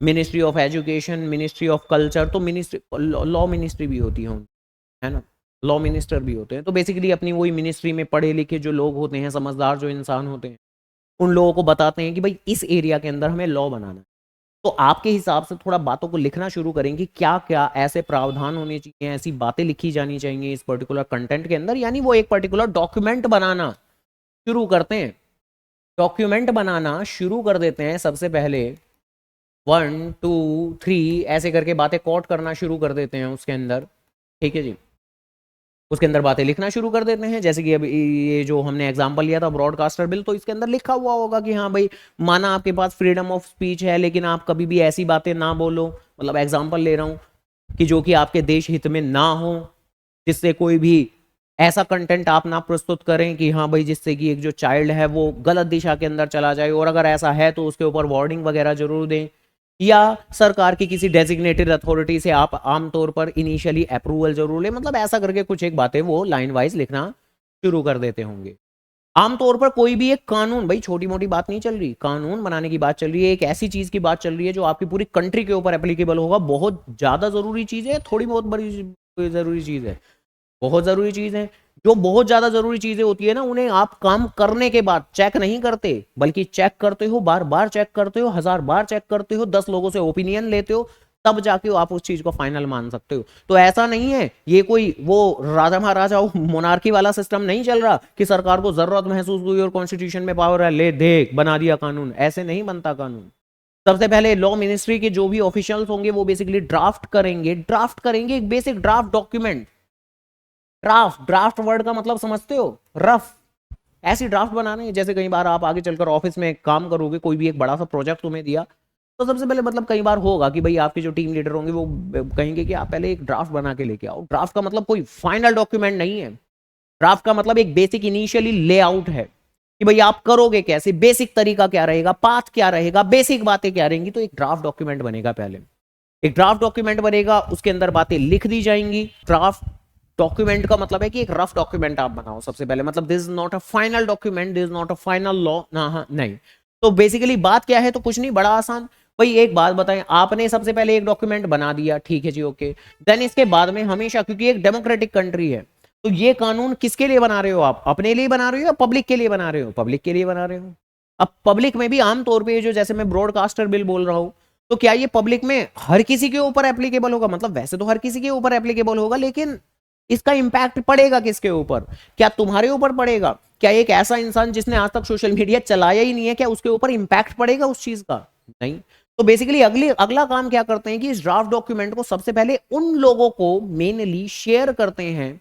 ministry of education, ministry of culture, तो मिनिस्ट्री लॉ मिनिस्ट्री भी होती है ना, लॉ मिनिस्टर भी होते हैं। तो बेसिकली अपनी वही मिनिस्ट्री में पढ़े लिखे जो लोग होते हैं, समझदार जो इंसान होते हैं, उन लोगों को बताते हैं कि भाई इस एरिया के अंदर हमें लॉ बनाना है। तो आपके हिसाब से थोड़ा बातों को लिखना शुरू करेंगे, क्या क्या ऐसे प्रावधान होने चाहिए, ऐसी बातें लिखी जानी चाहिए इस पर्टिकुलर कंटेंट के अंदर, यानी वो एक पर्टिकुलर डॉक्यूमेंट बनाना शुरू करते हैं। डॉक्यूमेंट बनाना शुरू कर देते हैं, सबसे पहले 1 2 3 ऐसे करके बातें कोट करना शुरू कर देते हैं उसके अंदर, ठीक है जी। उसके अंदर बातें लिखना शुरू कर देते हैं, जैसे कि अब ये जो हमने एग्जांपल लिया था ब्रॉडकास्टर बिल, तो इसके अंदर लिखा हुआ होगा कि हाँ भाई माना आपके पास फ्रीडम ऑफ स्पीच है, लेकिन आप कभी भी ऐसी बातें ना बोलो, मतलब एग्जांपल ले रहा हूँ, कि जो कि आपके देश हित में ना हो, जिससे कोई भी ऐसा कंटेंट आप ना प्रस्तुत करें कि हाँ भाई जिससे कि एक जो चाइल्ड है वो गलत दिशा के अंदर चला जाए, और अगर ऐसा है तो उसके ऊपर वार्निंग वगैरह जरूर दें, या सरकार की किसी डेजिग्नेटेड अथॉरिटी से आप आमतौर पर इनिशियली अप्रूवल जरूर ले, मतलब ऐसा करके कुछ एक बातें वो लाइन वाइज लिखना शुरू कर देते होंगे। आमतौर पर कोई भी एक कानून, भाई छोटी मोटी बात नहीं चल रही, कानून बनाने की बात चल रही है, एक ऐसी चीज की बात चल रही है जो आपकी पूरी कंट्री के ऊपर एप्लीकेबल होगा, बहुत ज्यादा जरूरी चीज है, थोड़ी बहुत बड़ी जरूरी चीज है, बहुत जरूरी चीज है। जो बहुत ज्यादा जरूरी चीजें होती है ना, उन्हें आप काम करने के बाद चेक नहीं करते, बल्कि चेक करते हो, बार बार चेक करते हो, 1000 बार चेक करते हो, 10 लोगों से ओपिनियन लेते हो, तब जाके आप उस चीज को फाइनल मान सकते हो। तो ऐसा नहीं है ये कोई वो राजा महाराजा मोनार्की वाला सिस्टम नहीं चल रहा कि सरकार को जरूरत महसूस हुई और कॉन्स्टिट्यूशन में पावर है, ले देख बना दिया कानून। ऐसे नहीं बनता कानून। सबसे पहले लॉ मिनिस्ट्री के जो भी ऑफिशियल्स होंगे वो बेसिकली ड्राफ्ट करेंगे एक basic draft document. Draft word का मतलब समझते हो? रफ। ऐसी ड्राफ्ट बनाने, जैसे कई बार आप आगे चलकर ऑफिस में काम करोगे, कोई भी एक बड़ा सा प्रोजेक्ट तुम्हें दिया, तो सबसे पहले मतलब कई बार होगा कि भाई आपके जो टीम लीडर होंगे वो कहेंगे कि आप पहले एक ड्राफ्ट बना के लेके आओ। ड्राफ्ट का मतलब कोई फाइनल डॉक्यूमेंट नहीं है। ड्राफ्ट का मतलब एक बेसिक इनिशियली लेआउट है कि भाई आप करोगे कैसे, बेसिक तरीका क्या रहेगा, पाथ क्या रहेगा, बेसिक बातें क्या रहेंगी। तो एक ड्राफ्ट डॉक्यूमेंट बनेगा पहले, एक ड्राफ्ट डॉक्यूमेंट बनेगा, उसके अंदर बातें लिख दी जाएंगी। ड्राफ्ट डॉक्यूमेंट का मतलब है कि एक रफ डॉक्यूमेंट आप बनाओ सबसे पहले, मतलब this is not a final document, this is not a final law ना, नहीं। तो बेसिकली बात क्या है, तो कुछ नहीं, बड़ा आसान। भाई एक बात बताएं, आपने सबसे पहले एक डॉक्यूमेंट बना दिया, ठीक है जी, ओके। देन इसके बाद में हमेशा, क्योंकि एक डेमोक्रेटिक कंट्री है, तो ये कानून किसके लिए बना रहे हो आप? अपने लिए बना रहे हो या पब्लिक के लिए बना रहे हो? पब्लिक के लिए बना रहे हो। अब पब्लिक में भी आमतौर पर जो, जैसे मैं ब्रॉडकास्टर बिल बोल रहा हूं, तो क्या ये पब्लिक में हर किसी के ऊपर एप्लीकेबल होगा? मतलब वैसे तो हर किसी के ऊपर एप्लीकेबल होगा, लेकिन इसका इंपैक्ट पड़ेगा किसके ऊपर? क्या तुम्हारे ऊपर पड़ेगा? क्या एक ऐसा इंसान जिसने आज तक सोशल मीडिया चलाया ही नहीं है, क्या उसके ऊपर इंपैक्ट पड़ेगा उस चीज का? नहीं। तो बेसिकली अगला काम क्या करते हैं कि इस ड्राफ्ट डॉक्यूमेंट को सबसे पहले उन लोगों को मेनली शेयर करते हैं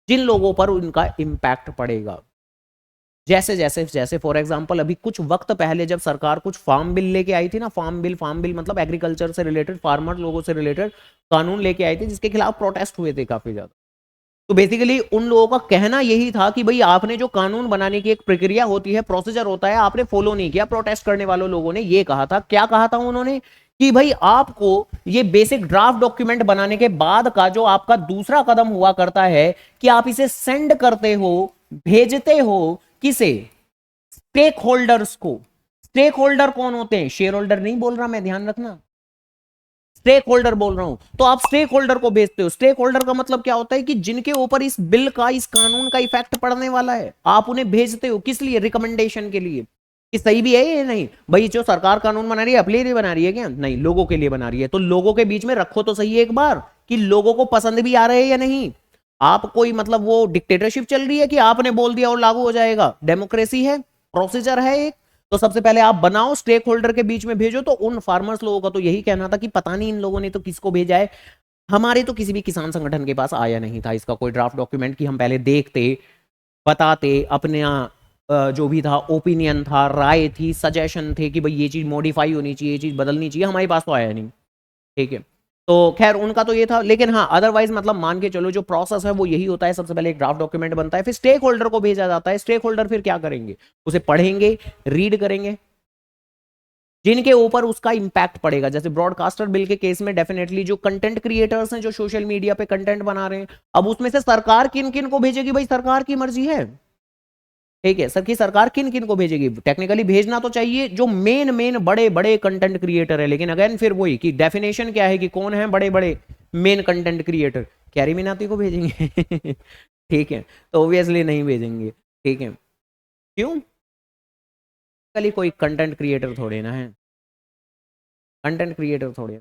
जिन लोगों पर उनका इंपैक्ट पड़ेगा। जैसे जैसे जैसे फॉर एग्जांपल, अभी कुछ वक्त पहले जब सरकार कुछ फार्म बिल लेके आई थी ना, फार्म बिल मतलब एग्रीकल्चर से रिलेटेड, फार्मर लोगों से रिलेटेड कानून लेके आई थी, जिसके खिलाफ प्रोटेस्ट हुए थे काफी ज्यादा। तो बेसिकली उन लोगों का कहना यही था कि भाई आपने जो कानून बनाने की एक प्रक्रिया होती है, प्रोसीजर होता है, आपने फॉलो नहीं किया। प्रोटेस्ट करने वालों लोगों ने ये कहा था, क्या कहा था उन्होंने, कि भाई आपको ये बेसिक ड्राफ्ट डॉक्यूमेंट बनाने के बाद का जो आपका दूसरा कदम हुआ करता है कि आप इसे सेंड करते हो, भेजते हो, किसे? स्टेक होल्डर्स को। स्टेक होल्डर कौन होते हैं? शेयर होल्डर नहीं बोल रहा मैं, ध्यान रखना, स्टेक होल्डर बोल रहा हूं। तो आप स्टेक होल्डर को भेजते हो। स्टेक होल्डर का मतलब क्या होता है कि जिनके ऊपर इस बिल का, इस कानून का इफेक्ट पड़ने वाला है, आप उन्हें भेजते हो। किस लिए? रिकमेंडेशन के लिए कि सही भी है ये नहीं। भाई जो सरकार कानून बना रही है अपने लिए बना रही है क्या? नहीं, लोगों के लिए बना रही है। तो लोगों के बीच में रखो तो सही एक बार कि लोगों को पसंद भी आ रहे हैं या नहीं। आप कोई मतलब वो डिक्टेटरशिप चल रही है कि आपने बोल दिया और लागू हो जाएगा? डेमोक्रेसी है, प्रोसीजर है एक। तो सबसे पहले आप बनाओ, स्टेक होल्डर के बीच में भेजो। तो उन फार्मर्स लोगों का तो यही कहना था कि पता नहीं इन लोगों ने तो किसको भेजा है, हमारे तो किसी भी किसान संगठन के पास आया नहीं था इसका कोई ड्राफ्ट डॉक्यूमेंट, कि हम पहले देखते, बताते, अपने जो भी था ओपिनियन था, राय थी, सजेशन थे कि भाई ये चीज मॉडिफाई होनी चाहिए, ये चीज बदलनी चाहिए, हमारे पास तो आया नहीं। ठीक है, तो खैर उनका तो ये था। लेकिन हाँ, अदरवाइज मतलब मान के चलो जो प्रोसेस है वो यही होता है। सबसे पहले एक ड्राफ्ट डॉक्यूमेंट बनता है, फिर स्टेक होल्डर को भेजा जाता है। स्टेक होल्डर फिर क्या करेंगे? उसे पढ़ेंगे, रीड करेंगे, जिनके ऊपर उसका इंपैक्ट पड़ेगा। जैसे ब्रॉडकास्टर बिल के केस में डेफिनेटली जो कंटेंट क्रिएटर्स हैं, जो सोशल मीडिया पे कंटेंट बना रहे हैं, अब उसमें से सरकार किन किन को भेजेगी? भाई सरकार की मर्जी है, ठीक है, सर की सरकार किन किन को भेजेगी? टेक्निकली भेजना तो चाहिए जो मेन मेन बड़े बड़े कंटेंट क्रिएटर है। लेकिन अगेन फिर वही कि डेफिनेशन क्या है कि कौन है बड़े बड़े main content creator? Carry Minati को भेजेंगे? ठीक है, तो ऑब्वियसली नहीं भेजेंगे। ठीक है, क्यों? कल कोई कंटेंट क्रिएटर थोड़े ना है, कंटेंट क्रिएटर थोड़े।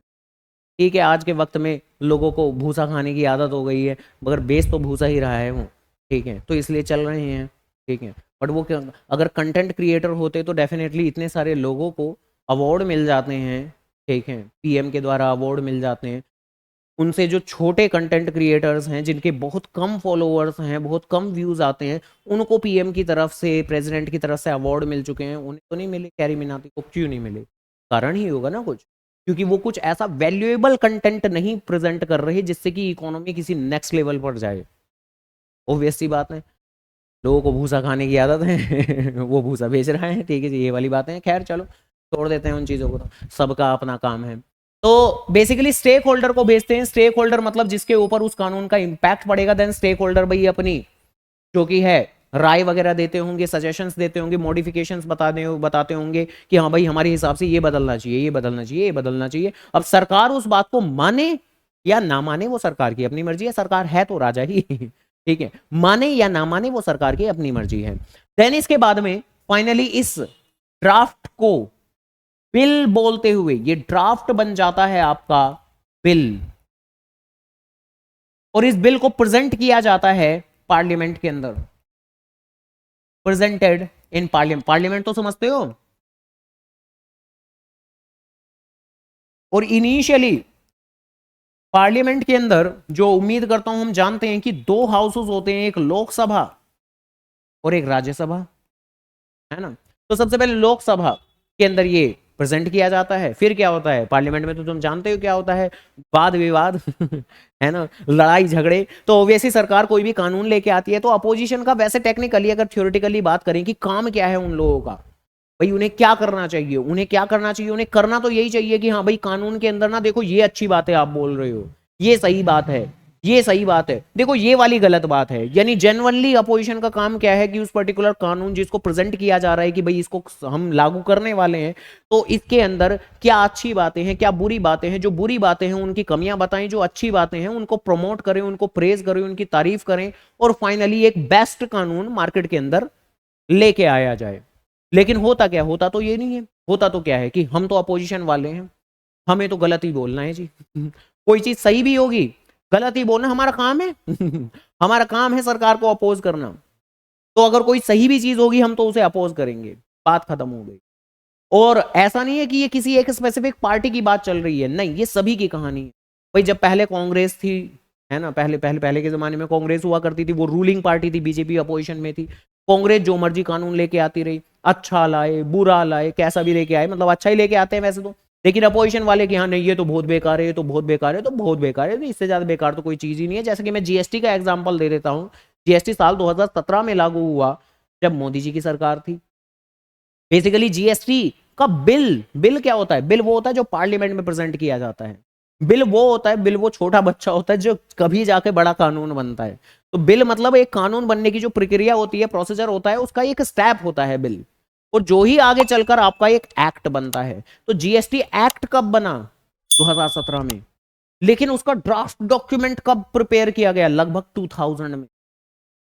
ठीक है, आज के वक्त में लोगों को भूसा खाने की आदत हो गई है, मगर बेस तो भूसा ही रहा है वो। ठीक है, तो इसलिए चल रहे हैं। ठीक है, बट वो अगर कंटेंट क्रिएटर होते तो डेफिनेटली इतने सारे लोगों को अवार्ड मिल जाते हैं। ठीक है, पीएम के द्वारा अवार्ड मिल जाते हैं। उनसे जो छोटे कंटेंट क्रिएटर्स हैं, जिनके बहुत कम फॉलोअर्स हैं, बहुत कम व्यूज आते हैं, उनको पीएम की तरफ से, प्रेसिडेंट की तरफ से अवार्ड मिल चुके हैं। उन्हें तो नहीं मिले, कैरी मिनाती को क्यों नहीं मिले? कारण ही होगा ना कुछ, क्योंकि वो कुछ ऐसा वैल्यूएबल कंटेंट नहीं प्रेजेंट कर रहे जिससे कि इकोनॉमी किसी नेक्स्ट लेवल पर जाए। ऑब्वियस सी बात है, लोगों को भूसा खाने की आदत है वो भूसा बेच रहा है। ठीक है जी, ये वाली बातें हैं। खैर चलो छोड़ देते हैं उन चीज़ों को, तो सबका अपना काम है। तो बेसिकली स्टेक होल्डर को भेजते हैं। स्टेक होल्डर मतलब जिसके ऊपर उस कानून का इंपैक्ट पड़ेगा। देन स्टेक होल्डर भाई अपनी जो कि है राय वगैरह देते होंगे, सजेशंस देते होंगे, मॉडिफिकेशंस बताते होंगे कि हाँ भाई हमारे हिसाब से ये बदलना चाहिए, ये बदलना चाहिए, ये बदलना चाहिए। अब सरकार उस बात को माने या ना माने वो सरकार की अपनी मर्जी है, सरकार है तो राजा ही ठीक है, माने या ना माने वो सरकार की अपनी मर्जी है। देन इसके बाद में फाइनली इस ड्राफ्ट को बिल बोलते हुए ये ड्राफ्ट बन जाता है आपका बिल, और इस बिल को प्रेजेंट किया जाता है पार्लियामेंट के अंदर, प्रेजेंटेड इन पार्लियामेंट। पार्लियामेंट तो समझते हो। और इनिशियली पार्लियामेंट के अंदर जो उम्मीद करता हूं हम जानते हैं कि दो हाउसेस होते हैं, एक लोकसभा और एक राज्यसभा, है ना। तो सबसे पहले लोकसभा के अंदर ये प्रेजेंट किया जाता है, फिर क्या होता है पार्लियामेंट में तो तुम जानते हो क्या होता है, वाद विवाद है ना, लड़ाई झगड़े। तो ऑब्वियसली सरकार कोई भी कानून लेके आती है तो अपोजिशन का, वैसे टेक्निकली अगर थ्योरेटिकली बात करें कि काम क्या है उन लोगों का, भाई उन्हें क्या करना चाहिए, उन्हें क्या करना चाहिए, उन्हें करना तो यही चाहिए कि हाँ भाई कानून के अंदर ना देखो ये अच्छी बात है आप बोल रहे हो, ये सही बात है, ये सही बात है, देखो ये वाली गलत बात है। यानी जेन्युइनली अपोजिशन का काम क्या है कि उस पर्टिकुलर कानून जिसको प्रेजेंट किया जा रहा है कि भाई इसको हम लागू करने वाले हैं, तो इसके अंदर क्या अच्छी बातें हैं, क्या बुरी बातें हैं, जो बुरी बातें हैं उनकी कमियां बताएं, जो अच्छी बातें हैं उनको प्रमोट करें, उनको प्रेज करें, उनकी तारीफ करें, और फाइनली एक बेस्ट कानून मार्केट के अंदर लेके आया जाए। लेकिन होता क्या, होता तो ये नहीं है, होता तो क्या है कि हम तो अपोजिशन वाले हैं, हमें तो गलत ही बोलना है जी कोई चीज सही भी होगी गलत ही बोलना हमारा काम है हमारा काम है सरकार को अपोज करना। तो अगर कोई सही भी चीज होगी हम तो उसे अपोज करेंगे, बात खत्म हो गई। और ऐसा नहीं है कि ये किसी एक स्पेसिफिक पार्टी की बात चल रही है, नहीं, ये सभी की कहानी है। भाई जब पहले कांग्रेस थी, है ना, पहले पहले पहले के जमाने में कांग्रेस हुआ करती थी, वो रूलिंग पार्टी थी, बीजेपी अपोजिशन में थी। कांग्रेस जो मर्जी कानून लेके आती रही, अच्छा लाए बुरा लाए कैसा भी लेके आए, मतलब अच्छा ही लेके आते हैं वैसे तो, लेकिन अपोजिशन वाले कि हाँ नहीं ये तो बहुत बेकार है, ये तो बहुत बेकार है, तो बहुत बेकार है, इससे ज्यादा बेकार तो कोई चीज ही नहीं है। जैसे कि मैं जीएसटी का एग्जांपल दे देता हूँ। जीएसटी साल 2017 में लागू हुआ जब मोदी जी की सरकार थी। बेसिकली जीएसटी का बिल क्या होता है, बिल वो होता है जो पार्लियामेंट में प्रेजेंट किया जाता है। बिल वो होता है, बिल वो छोटा बच्चा होता है जो कभी जाके बड़ा कानून बनता है। तो बिल मतलब एक कानून बनने की जो प्रक्रिया होती है, प्रोसीजर होता है, उसका एक स्टेप होता है बिल, और जो ही आगे चलकर आपका एक एक्ट बनता है। तो जीएसटी एक्ट कब बना, 2017 में, लेकिन उसका ड्राफ्ट डॉक्यूमेंट कब प्रिपेयर किया गया, लगभग 2000 में।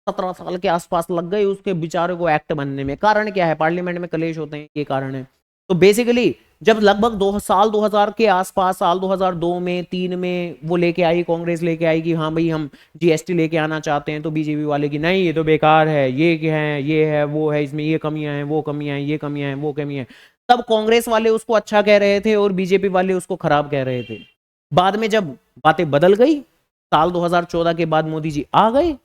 17 साल के आसपास लग गए उसके बेचारे को एक्ट बनने में। कारण क्या है, पार्लियामेंट में कलेश होते हैं, ये कारण है। तो बेसिकली जब लगभग 2000 के आसपास, साल 2002 में 3 में वो लेके आई, कांग्रेस लेके आई कि हाँ भाई हम जीएसटी लेके आना चाहते हैं, तो बीजेपी वाले की नहीं ये तो बेकार है, ये क्या है, ये है वो है, इसमें ये कमियां हैं, वो कमियां हैं, ये कमियां हैं, वो कमियां हैं। तब कांग्रेस वाले उसको अच्छा कह रहे थे और बीजेपी वाले उसको खराब कह रहे थे। बाद में जब बातें बदल गई, साल 2014 के बाद मोदी जी आ गए,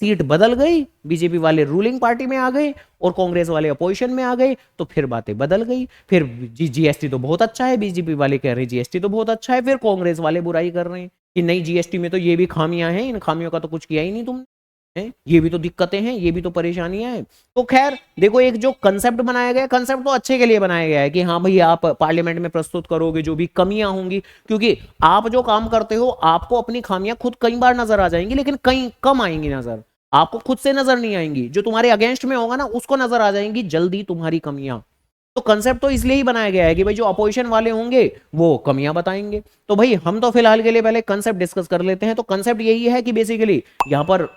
सीट बदल गई, बीजेपी वाले रूलिंग पार्टी में आ गए और कांग्रेस वाले अपोजिशन में आ गए, तो फिर बातें बदल गई। फिर जीएसटी तो बहुत अच्छा है, बीजेपी वाले कह रहे हैं जीएसटी तो बहुत अच्छा है, फिर कांग्रेस वाले बुराई कर रहे हैं कि नहीं जीएसटी में तो ये भी खामियां हैं, इन खामियों का तो कुछ किया ही नहीं तुमने, ये भी तो दिक्कतें हैं, ये भी तो परेशानियां हैं। तो खैर देखो, एक जो कंसेप्ट बनाया गया, कंसेप्ट तो अच्छे के लिए बनाया गया है कि हाँ भाई आप पार्लियामेंट में प्रस्तुत करोगे जो भी कमियां होंगी, क्योंकि आप जो काम करते हो आपको अपनी खामियां खुद कई बार नजर आ जाएंगी, लेकिन कई कम आएंगी नजर, आपको खुद से नजर नहीं आएंगी, जो तुम्हारे अगेंस्ट में होगा ना उसको नजर आ जाएंगी जल्दी तुम्हारी कमियां। तो कंसेप्ट तो इसलिए ही बनाया गया है कि भाई जो अपोजिशन वाले होंगे वो कमियां बताएंगे। तो भाई हम तो फिलहाल के लिए पहले कंसेप्ट डिस्कस कर लेते हैं। तो कंसेप्ट यही है कि बेसिकली यहां पर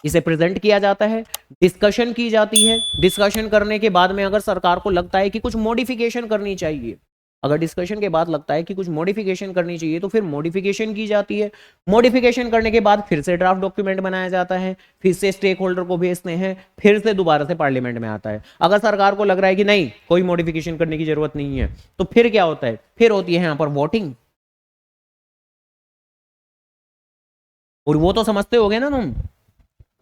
इसे प्रेजेंट किया जाता है, डिस्कशन की जाती है, डिस्कशन करने के बाद में अगर सरकार को लगता है कि कुछ मॉडिफिकेशन करनी चाहिए, अगर डिस्कशन के बाद लगता है कि कुछ मॉडिफिकेशन करनी चाहिए तो फिर मॉडिफिकेशन की जाती है। मॉडिफिकेशन करने के बाद फिर से ड्राफ्ट डॉक्यूमेंट बनाया जाता है, फिर से स्टेक होल्डर को भेजते हैं, फिर से दोबारा से पार्लियामेंट में आता है। अगर सरकार को लग रहा है कि नहीं कोई मॉडिफिकेशन करने की जरूरत नहीं है, तो फिर क्या होता है, फिर होती है यहां पर वोटिंग। और वो तो समझते होगे ना तुम,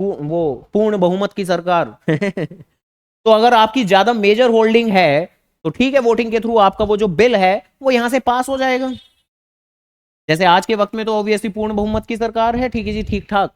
वो पूर्ण बहुमत की सरकार तो अगर आपकी ज्यादा मेजर होल्डिंग है तो ठीक है, वोटिंग के थ्रू आपका वो जो बिल है वो यहां से पास हो जाएगा। जैसे आज के वक्त में तो ऑब्वियसली पूर्ण बहुमत की सरकार है, ठीक है जी, ठीक ठाक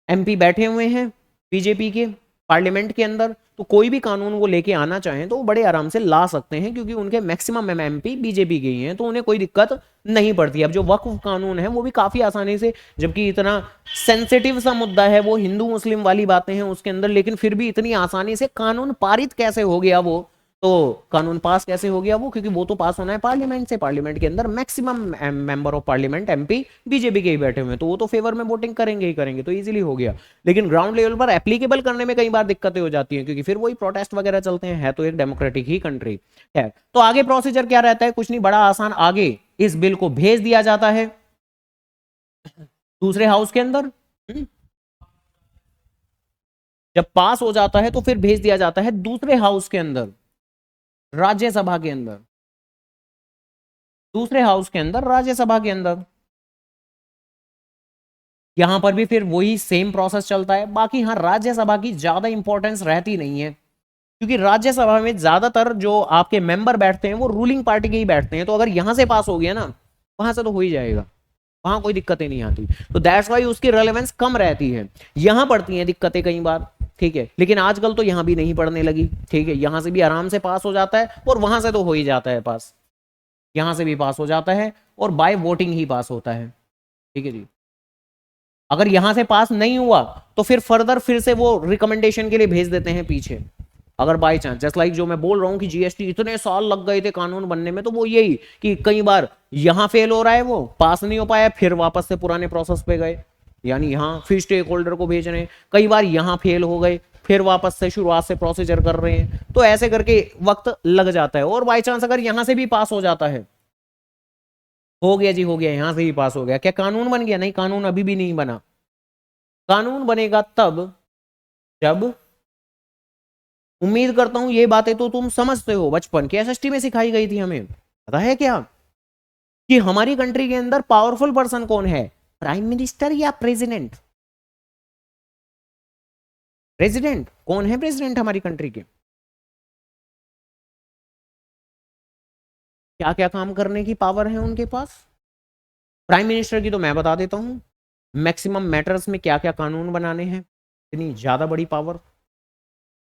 एमपी बैठे हुए हैं बीजेपी के, पार्लियामेंट के अंदर, तो कोई भी कानून वो लेके आना चाहें तो वो बड़े आराम से ला सकते हैं, क्योंकि उनके मैक्सिमम एमपी बीजेपी के ही हैं, तो उन्हें कोई दिक्कत नहीं पड़ती। अब जो वक्फ कानून है वो भी काफी आसानी से, जबकि इतना सेंसिटिव सा मुद्दा है वो, हिंदू मुस्लिम वाली बातें हैं उसके अंदर, लेकिन फिर भी इतनी आसानी से कानून पारित कैसे हो गया वो, तो कानून पास कैसे हो गया वो, क्योंकि वो तो पास होना है पार्लियामेंट से, पार्लियामेंट के अंदर maximum member of parliament MP BJP के ही बैठे हुए हैं, तो वो तो फेवर में वोटिंग करेंगे ही करेंगे, तो इजीली हो गया। लेकिन ग्राउंड लेवल पर एप्लीकेबल करने में कई बार दिक्कतें हो जाती हैं, क्योंकि फिर वही प्रोटेस्ट वगैरह चलते हैं, है तो एक डेमोक्रेटिक ही कंट्री है। तो आगे प्रोसीजर क्या रहता है, कुछ नहीं, बड़ा आसान, आगे इस बिल को भेज दिया जाता है दूसरे हाउस के अंदर। जब पास हो जाता है तो फिर भेज दिया जाता है दूसरे हाउस के अंदर, राज्यसभा के अंदर, दूसरे हाउस के अंदर, राज्यसभा के अंदर। यहां पर भी फिर वही सेम प्रोसेस चलता है। बाकी हाँ, राज्यसभा की ज्यादा इंपॉर्टेंस रहती नहीं है, क्योंकि राज्यसभा में ज्यादातर जो आपके मेंबर बैठते हैं वो रूलिंग पार्टी के ही बैठते हैं, तो अगर यहां से पास हो गया ना, वहां से तो हो ही जाएगा, वहां कोई दिक्कतें नहीं आती, तो दैट्स वाई उसकी रेलेवेंस कम रहती है। यहां पड़ती हैं दिक्कतें कई बार, ठीक है, लेकिन आजकल तो यहां भी नहीं पड़ने लगी, ठीक है, यहां से भी आराम से पास हो जाता है, और वहां से तो हो ही जाता है पास, यहां से भी पास हो जाता है, और बाय वोटिंग ही पास होता है, ठीक है जी। अगर यहां से पास नहीं हुआ तो फिर फर्दर फिर से वो रिकमेंडेशन के लिए भेज देते हैं पीछे, अगर बाई चांस, जस्ट लाइक जो मैं बोल रहा हूं कि जीएसटी इतने साल लग गए थे कानून बनने में, तो वो यही कि कई बार यहां फेल हो रहा है, वो पास नहीं हो पाया, फिर वापस से पुराने प्रोसेस पे गए, यानी यहां फिर स्टेक होल्डर को भेज रहे हैं, कई बार यहां फेल हो गए, फिर वापस से शुरुआत से प्रोसीजर कर रहे हैं, तो ऐसे करके वक्त लग जाता है। और बाई चांस अगर यहां से भी पास हो जाता है, हो गया जी, हो गया, यहां से भी पास हो गया, क्या कानून बन गया? नहीं, कानून अभी भी नहीं बना। कानून बनेगा तब जब, उम्मीद करता हूं ये बातें तो तुम समझते हो, बचपन के एसएसटी में सिखाई गई थी हमें, पता है क्या कि हमारी कंट्री के अंदर पावरफुल पर्सन कौन है, प्राइम मिनिस्टर या प्रेसिडेंट? प्रेसिडेंट कौन है? प्रेसिडेंट हमारी कंट्री के क्या क्या काम करने की पावर है उनके पास? प्राइम मिनिस्टर की तो मैं बता देता हूं, मैक्सिमम मैटर्स में क्या क्या कानून बनाने हैं, इतनी ज्यादा बड़ी पावर।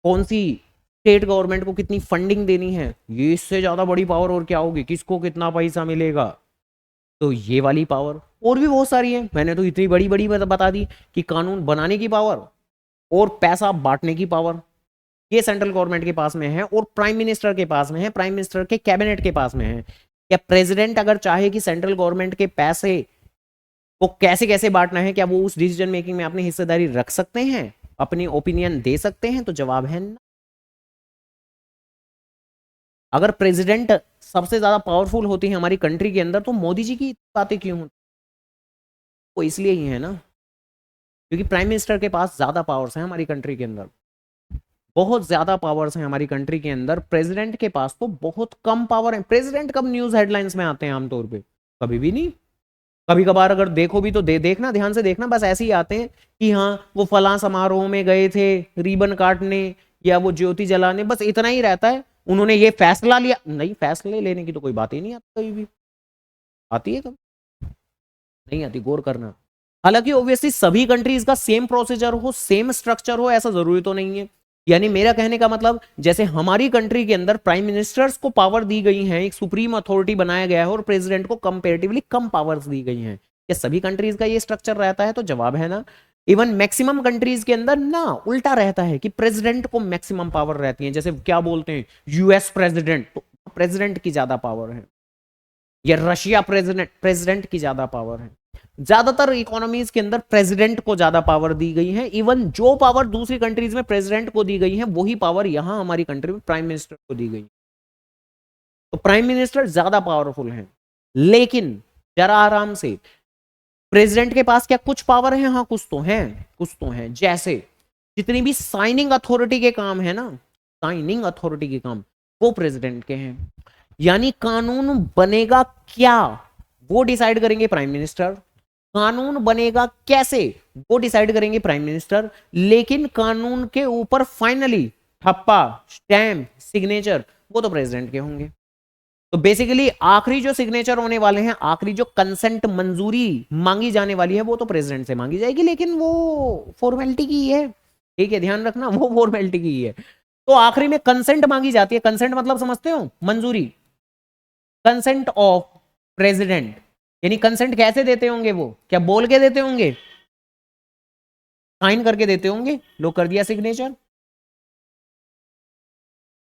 कौन सी स्टेट गवर्नमेंट को कितनी फंडिंग देनी है, ये इससे ज्यादा बड़ी पावर और क्या होगी, किसको कितना पैसा मिलेगा, तो ये वाली पावर। और भी बहुत सारी है, मैंने तो इतनी बड़ी बड़ी बता दी कि कानून बनाने की पावर और पैसा बांटने की पावर, ये सेंट्रल गवर्नमेंट के पास में है, और प्राइम मिनिस्टर के पास में है, प्राइम मिनिस्टर के कैबिनेट के पास में है। क्या प्रेसिडेंट अगर चाहे कि सेंट्रल गवर्नमेंट के पैसे को कैसे कैसे बांटना है, क्या वो उस डिसीजन मेकिंग में अपनी हिस्सेदारी रख सकते हैं, अपनी ओपिनियन दे सकते हैं? तो जवाब है ना। अगर प्रेसिडेंट सबसे ज्यादा पावरफुल होती है हमारी कंट्री के अंदर, तो मोदी जी की बातें क्यों होती? वो इसलिए ही है ना, क्योंकि प्राइम मिनिस्टर के पास ज्यादा पावर्स हैं हमारी कंट्री के अंदर, बहुत ज्यादा पावर्स हैं हमारी कंट्री के अंदर। प्रेसिडेंट के पास तो बहुत कम पावर है। प्रेसिडेंट कब न्यूज हेडलाइंस में आते हैं आमतौर पे? कभी भी नहीं। कभी कभार अगर देखो भी तो देखना, ध्यान से देखना, बस ऐसे ही आते हैं कि हाँ वो फलां समारोह में गए थे रिबन काटने या वो ज्योति जलाने, बस इतना ही रहता है। उन्होंने ये फैसला लिया, नहीं, फैसले लेने की तो कोई बात ही नहीं आती, कभी भी आती है? कभी नहीं आती, गौर करना। हालांकि ऑब्वियसली सभी कंट्रीज का सेम प्रोसीजर हो, सेम स्ट्रक्चर हो, ऐसा जरूरी तो नहीं है। यानी मेरा कहने का मतलब, जैसे हमारी कंट्री के अंदर प्राइम मिनिस्टर्स को पावर दी गई है, एक सुप्रीम अथॉरिटी बनाया गया है, और प्रेसिडेंट को कंपैरेटिवली कम पावर्स दी गई हैं, क्या सभी कंट्रीज का ये स्ट्रक्चर रहता है? तो जवाब है ना। इवन मैक्सिमम कंट्रीज के अंदर ना उल्टा रहता है कि प्रेसिडेंट को मैक्सिमम पावर रहती है। जैसे क्या बोलते हैं, यूएस प्रेसिडेंट, तो प्रेसिडेंट की ज्यादा पावर है, या रशिया प्रेसिडेंट, प्रेसिडेंट की ज्यादा पावर है। ज्यादातर इकोनॉमीज के अंदर प्रेसिडेंट को ज्यादा पावर दी गई है। इवन जो पावर दूसरी कंट्रीज में प्रेसिडेंट को दी गई है, वही पावर यहां हमारी कंट्री में प्राइम मिनिस्टर को दी गई। तो प्राइम मिनिस्टर ज्यादा पावरफुल है। लेकिन जरा आराम से, प्रेसिडेंट के पास क्या कुछ पावर है? हाँ, कुछ तो है, कुछ तो है। जैसे जितनी भी साइनिंग अथॉरिटी के काम है ना, साइनिंग अथॉरिटी के काम वो प्रेसिडेंट के हैं। यानी कानून बनेगा क्या, वो डिसाइड करेंगे प्राइम मिनिस्टर। कानून बनेगा कैसे, वो डिसाइड करेंगे प्राइम मिनिस्टर। लेकिन कानून के ऊपर फाइनली ठप्पा, स्टैम्प, सिग्नेचर, वो तो प्रेसिडेंट के होंगे। तो बेसिकली आखिरी जो सिग्नेचर होने वाले हैं, आखिरी जो कंसेंट, मंजूरी मांगी जाने वाली है, वो तो प्रेसिडेंट से मांगी जाएगी, लेकिन वो फॉर्मेलिटी की है, ठीक है, ध्यान रखना वो फॉर्मेलिटी की है। तो आखिरी में कंसेंट मांगी जाती है। कंसेंट मतलब समझते हो, मंजूरी, कंसेंट ऑफ प्रेसिडेंट। यानी कंसेंट कैसे देते होंगे, वो क्या बोल के देते होंगे, साइन करके देते होंगे, लो कर दिया सिग्नेचर।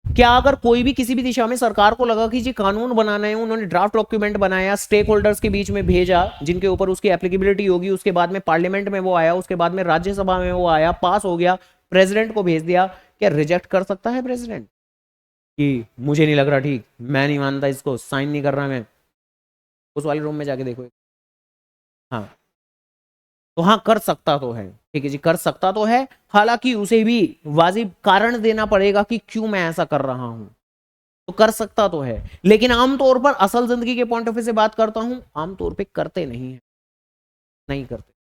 क्या अगर कोई भी किसी भी दिशा में सरकार को लगा कि जी कानून बनाना है, उन्होंने ड्राफ्ट डॉक्यूमेंट बनाया, स्टेक होल्डर्स के बीच में भेजा जिनके ऊपर उसकी एप्लीकेबिलिटी होगी, उसके बाद में पार्लियामेंट में वो आया, उसके बाद में राज्यसभा में वो आया, पास हो गया, प्रेसिडेंट को भेज दिया, क्या रिजेक्ट कर सकता है प्रेसिडेंट कि मुझे नहीं लग रहा ठीक, मैं नहीं मानता इसको, साइन नहीं कर रहा मैं? उस वाले रूम में जाके देखो। हाँ, तो हाँ कर सकता तो है, ठीक है जी, कर सकता तो है। हालांकि उसे भी वाजिब कारण देना पड़ेगा कि क्यों मैं ऐसा कर रहा हूं। तो कर सकता तो है, लेकिन आमतौर पर असल जिंदगी के पॉइंट ऑफ व्यू से बात करता हूं, आमतौर पे करते नहीं है, नहीं करते।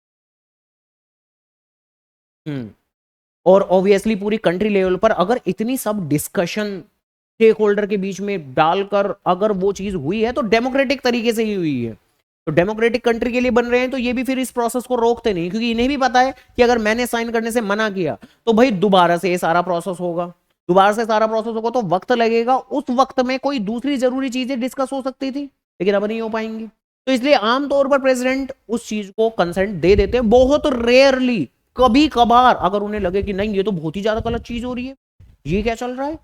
और ऑब्वियसली पूरी कंट्री लेवल पर अगर इतनी सब डिस्कशन स्टेक होल्डर के बीच में डालकर अगर वो चीज हुई है तो डेमोक्रेटिक तरीके से ही हुई है। तो डेमोक्रेटिक कंट्री के लिए बन रहे हैं, तो ये भी फिर इस प्रोसेस को रोकते नहीं, क्योंकि इन्हें भी पता है कि अगर मैंने साइन करने से मना किया तो भाई दोबारा से ये सारा प्रोसेस होगा, दोबारा से सारा प्रोसेस होगा तो वक्त लगेगा, उस वक्त में कोई दूसरी जरूरी चीजें डिस्कस हो सकती थी लेकिन अब नहीं हो पाएंगी। तो इसलिए आमतौर पर प्रेसिडेंट उस चीज को कंसेंट दे देते हैं, बहुत रेयरली, कभी कभार अगर उन्हें लगे कि नहीं ये तो बहुत ही ज्यादा गलत चीज हो रही है, ये क्या चल रहा है,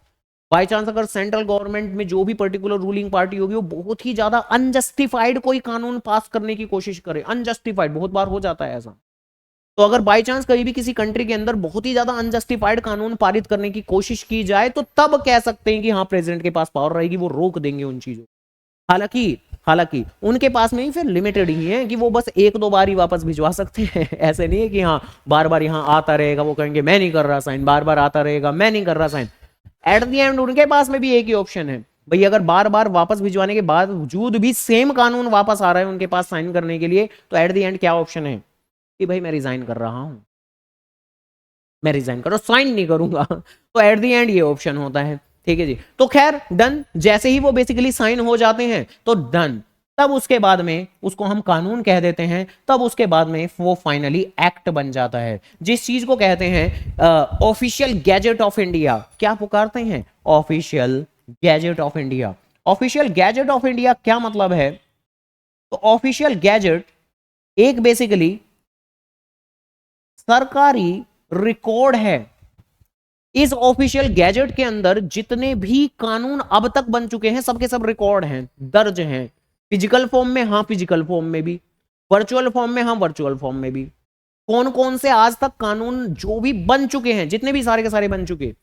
बाई चांस अगर सेंट्रल गवर्नमेंट में जो भी पर्टिकुलर रूलिंग पार्टी होगी वो बहुत ही ज्यादा अनजस्टिफाइड कोई कानून पास करने की कोशिश करे, अनजस्टिफाइड बहुत बार हो जाता है ऐसा, तो अगर बाई चांस कहीं भी किसी कंट्री के अंदर बहुत ही ज्यादा अनजस्टिफाइड कानून पारित करने की कोशिश की जाए तो तब कह सकते हैं कि हाँ प्रेसिडेंट के पास पावर रहेगी, वो रोक देंगे उन चीजों। हालांकि हालांकि उनके पास में ही फिर लिमिटेड ही है कि वो बस एक दो बार ही वापस भिजवा सकते हैं ऐसे नहीं है कि हाँ बार बार यहाँ आता रहेगा, वो कहेंगे मैं नहीं कर रहा साइन, बार बार आता रहेगा मैं नहीं कर रहा साइन। एट दी एंड उनके पास में भी एक ही ऑप्शन है भाई, अगर बार बार वापस भिजवाने के बावजूद भी सेम कानून वापस आ रहा है उनके पास साइन करने के लिए, तो एट दी एंड क्या ऑप्शन है कि भाई मैं रिजाइन कर रहा हूं, मैं रिजाइन करो, साइन नहीं करूंगा तो एट दी एंड ये ऑप्शन होता है। ठीक है जी, तो खैर डन, जैसे ही वो बेसिकली साइन हो जाते हैं तो डन, तब उसके बाद में उसको हम कानून कह देते हैं, तब उसके बाद में वो फाइनली एक्ट बन जाता है, जिस चीज को कहते हैं ऑफिशियल गैजेट ऑफ इंडिया। क्या पुकारते हैं? Official gazette of India. Official gazette of India क्या मतलब है? तो ऑफिशियल गैजेट एक बेसिकली सरकारी रिकॉर्ड है। इस ऑफिशियल गैजेट के अंदर जितने भी कानून अब तक बन चुके हैं सबके सब रिकॉर्ड हैं, दर्ज हैं, फिजिकल फॉर्म में, हाँ फिजिकल फॉर्म में भी, वर्चुअल फॉर्म में, हाँ वर्चुअल फॉर्म में भी, कौन कौन से आज तक कानून जो भी बन चुके हैं, जितने भी सारे के सारे बन चुके,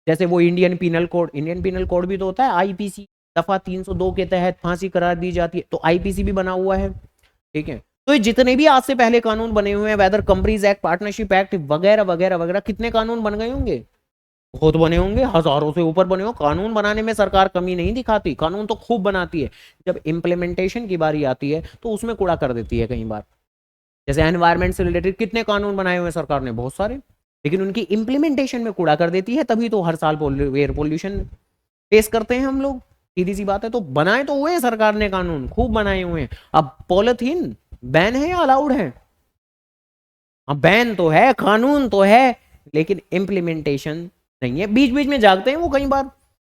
जैसे वो Indian penal code, Indian penal code भी तो होता है, आईपीसी दफा 302 के तहत फांसी करार दी जाती है, तो आईपीसी भी बना हुआ है। ठीक है, तो ये जितने भी आज से पहले कानून बने हुए हैं, whether companies act, partnership act वगैरह वगैरह वगैरह, कितने कानून बन गए होंगे? बहुत बने होंगे, हजारों से ऊपर बने हो। कानून बनाने में सरकार कमी नहीं दिखाती, कानून तो खूब बनाती है, जब इंप्लीमेंटेशन की बारी आती है तो उसमें कूड़ा कर देती है कई बार। जैसे एनवायरमेंट से रिलेटेड कितने कानून बनाए हुए सरकार ने, बहुत सारे, लेकिन उनकी इंप्लीमेंटेशन में कूड़ा कर देती है, तभी तो हर साल एयर पोल्यूशन फेस करते हैं हम लोग, सीधी सी बात है। तो बनाए तो हुए हैं सरकार ने, कानून खूब बनाए हुए हैं। अब पॉलिथीन बैन है या अलाउड है? हाँ बैन तो है, कानून तो है, लेकिन इंप्लीमेंटेशन नहीं है। बीच बीच में जागते हैं वो कई बार,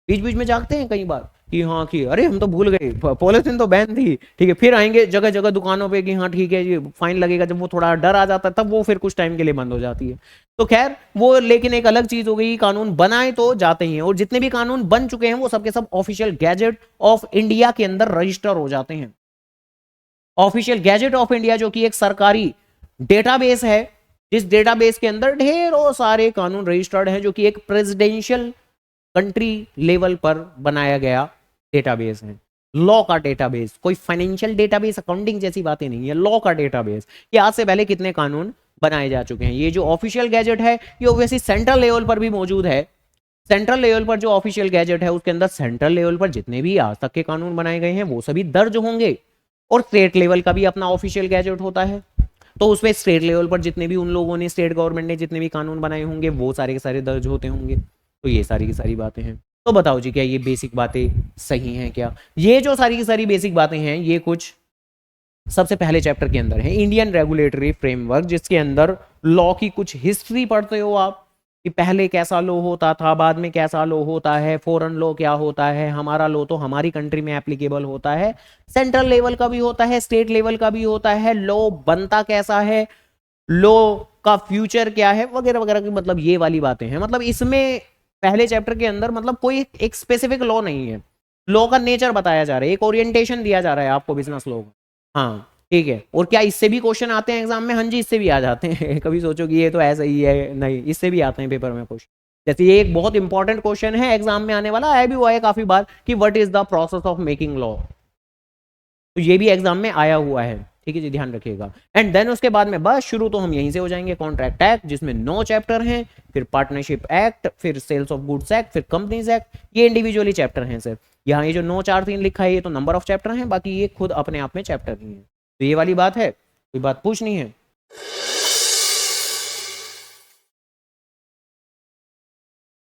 बीच बीच में जागते हैं कई बार कि हाँ कि अरे हम तो भूल गए पॉलिथीन तो बैन थी, ठीक है, फिर आएंगे जगह जगह दुकानों पे कि हाँ ठीक है ये फाइन लगेगा, जब वो थोड़ा डर आ जाता है तब वो फिर कुछ टाइम के लिए बंद हो जाती है। तो खैर वो लेकिन एक अलग चीज हो गई, कानून बनाए तो जाते ही हैं, और जितने भी कानून बन चुके हैं वो सबके सब ऑफिशियल गैजेट ऑफ इंडिया के अंदर रजिस्टर हो जाते हैं। ऑफिशियल गैजेट ऑफ इंडिया जो कि एक सरकारी डेटाबेस है, जिस डेटाबेस के अंदर ढेरों सारे कानून रजिस्टर्ड हैं, जो कि एक प्रेसिडेंशियल कंट्री लेवल पर बनाया गया डेटाबेस है, लॉ का डेटाबेस, कोई फाइनेंशियल डेटाबेस अकाउंटिंग जैसी बातें नहीं है, लॉ का डेटाबेस। ये आज से पहले कितने कानून बनाए जा चुके हैं। ये जो ऑफिशियल गैजेट है ये ऑब्वियसली सेंट्रल लेवल पर भी मौजूद है। सेंट्रल लेवल पर जो ऑफिशियल गैजेट है उसके अंदर सेंट्रल लेवल पर जितने भी आज तक के कानून बनाए गए हैं वो सभी दर्ज होंगे, और स्टेट लेवल का भी अपना ऑफिशियल गैजेट होता है, तो उसमें स्टेट लेवल पर जितने भी उन लोगों ने, स्टेट गवर्नमेंट ने जितने भी कानून बनाए होंगे वो सारे के सारे दर्ज होते होंगे। तो ये सारी की सारी बातें हैं। तो बताओ जी क्या ये बेसिक बातें सही हैं क्या? ये जो सारी की सारी बेसिक बातें हैं ये कुछ सबसे पहले चैप्टर के अंदर है, इंडियन रेगुलेटरी फ्रेमवर्क, जिसके अंदर लॉ की कुछ हिस्ट्री पढ़ते हो आप, कि पहले कैसा लॉ होता था, बाद में कैसा लॉ होता है, फॉरेन लॉ क्या होता है, हमारा लॉ तो हमारी कंट्री में एप्लीकेबल होता है, सेंट्रल लेवल का भी होता है, स्टेट लेवल का भी होता है, लॉ बनता कैसा है, लॉ का फ्यूचर क्या है, वगैरह वगैरह की मतलब ये वाली बातें हैं। मतलब इसमें पहले चैप्टर के अंदर मतलब कोई एक स्पेसिफिक लॉ नहीं है, लॉ का नेचर बताया जा रहा है, एक ओरिएंटेशन दिया जा रहा है आपको बिजनेस लॉ का। हाँ ठीक है। और क्या इससे भी क्वेश्चन आते हैं एग्जाम में? हाँ जी, इससे भी आ जाते हैं। कभी सोचो कि ये तो ऐसा ही है, नहीं, इससे भी आते हैं पेपर में क्वेश्चन। जैसे ये एक बहुत इंपॉर्टेंट क्वेश्चन है एग्जाम में आने वाला, आया भी हुआ है काफी बार, कि what is the process of making law, तो ये भी एग्जाम में आया हुआ है। ठीक है जी, ध्यान रखिएगा। एंड देन उसके बाद में बस शुरू तो हम यहीं से हो जाएंगे, कॉन्ट्रैक्ट एक्ट जिसमें 9 चैप्टर हैं, फिर पार्टनरशिप एक्ट, फिर सेल्स ऑफ गुड्स एक्ट, फिर कंपनीज एक्ट, ये इंडिविजुअली चैप्टर हैं सर। यहाँ ये जो 9 4 3 लिखा है ये तो नंबर ऑफ चैप्टर हैं, बाकी ये खुद अपने आप में चैप्टर ही है। तो ये वाली बात है, कोई बात पूछनी है?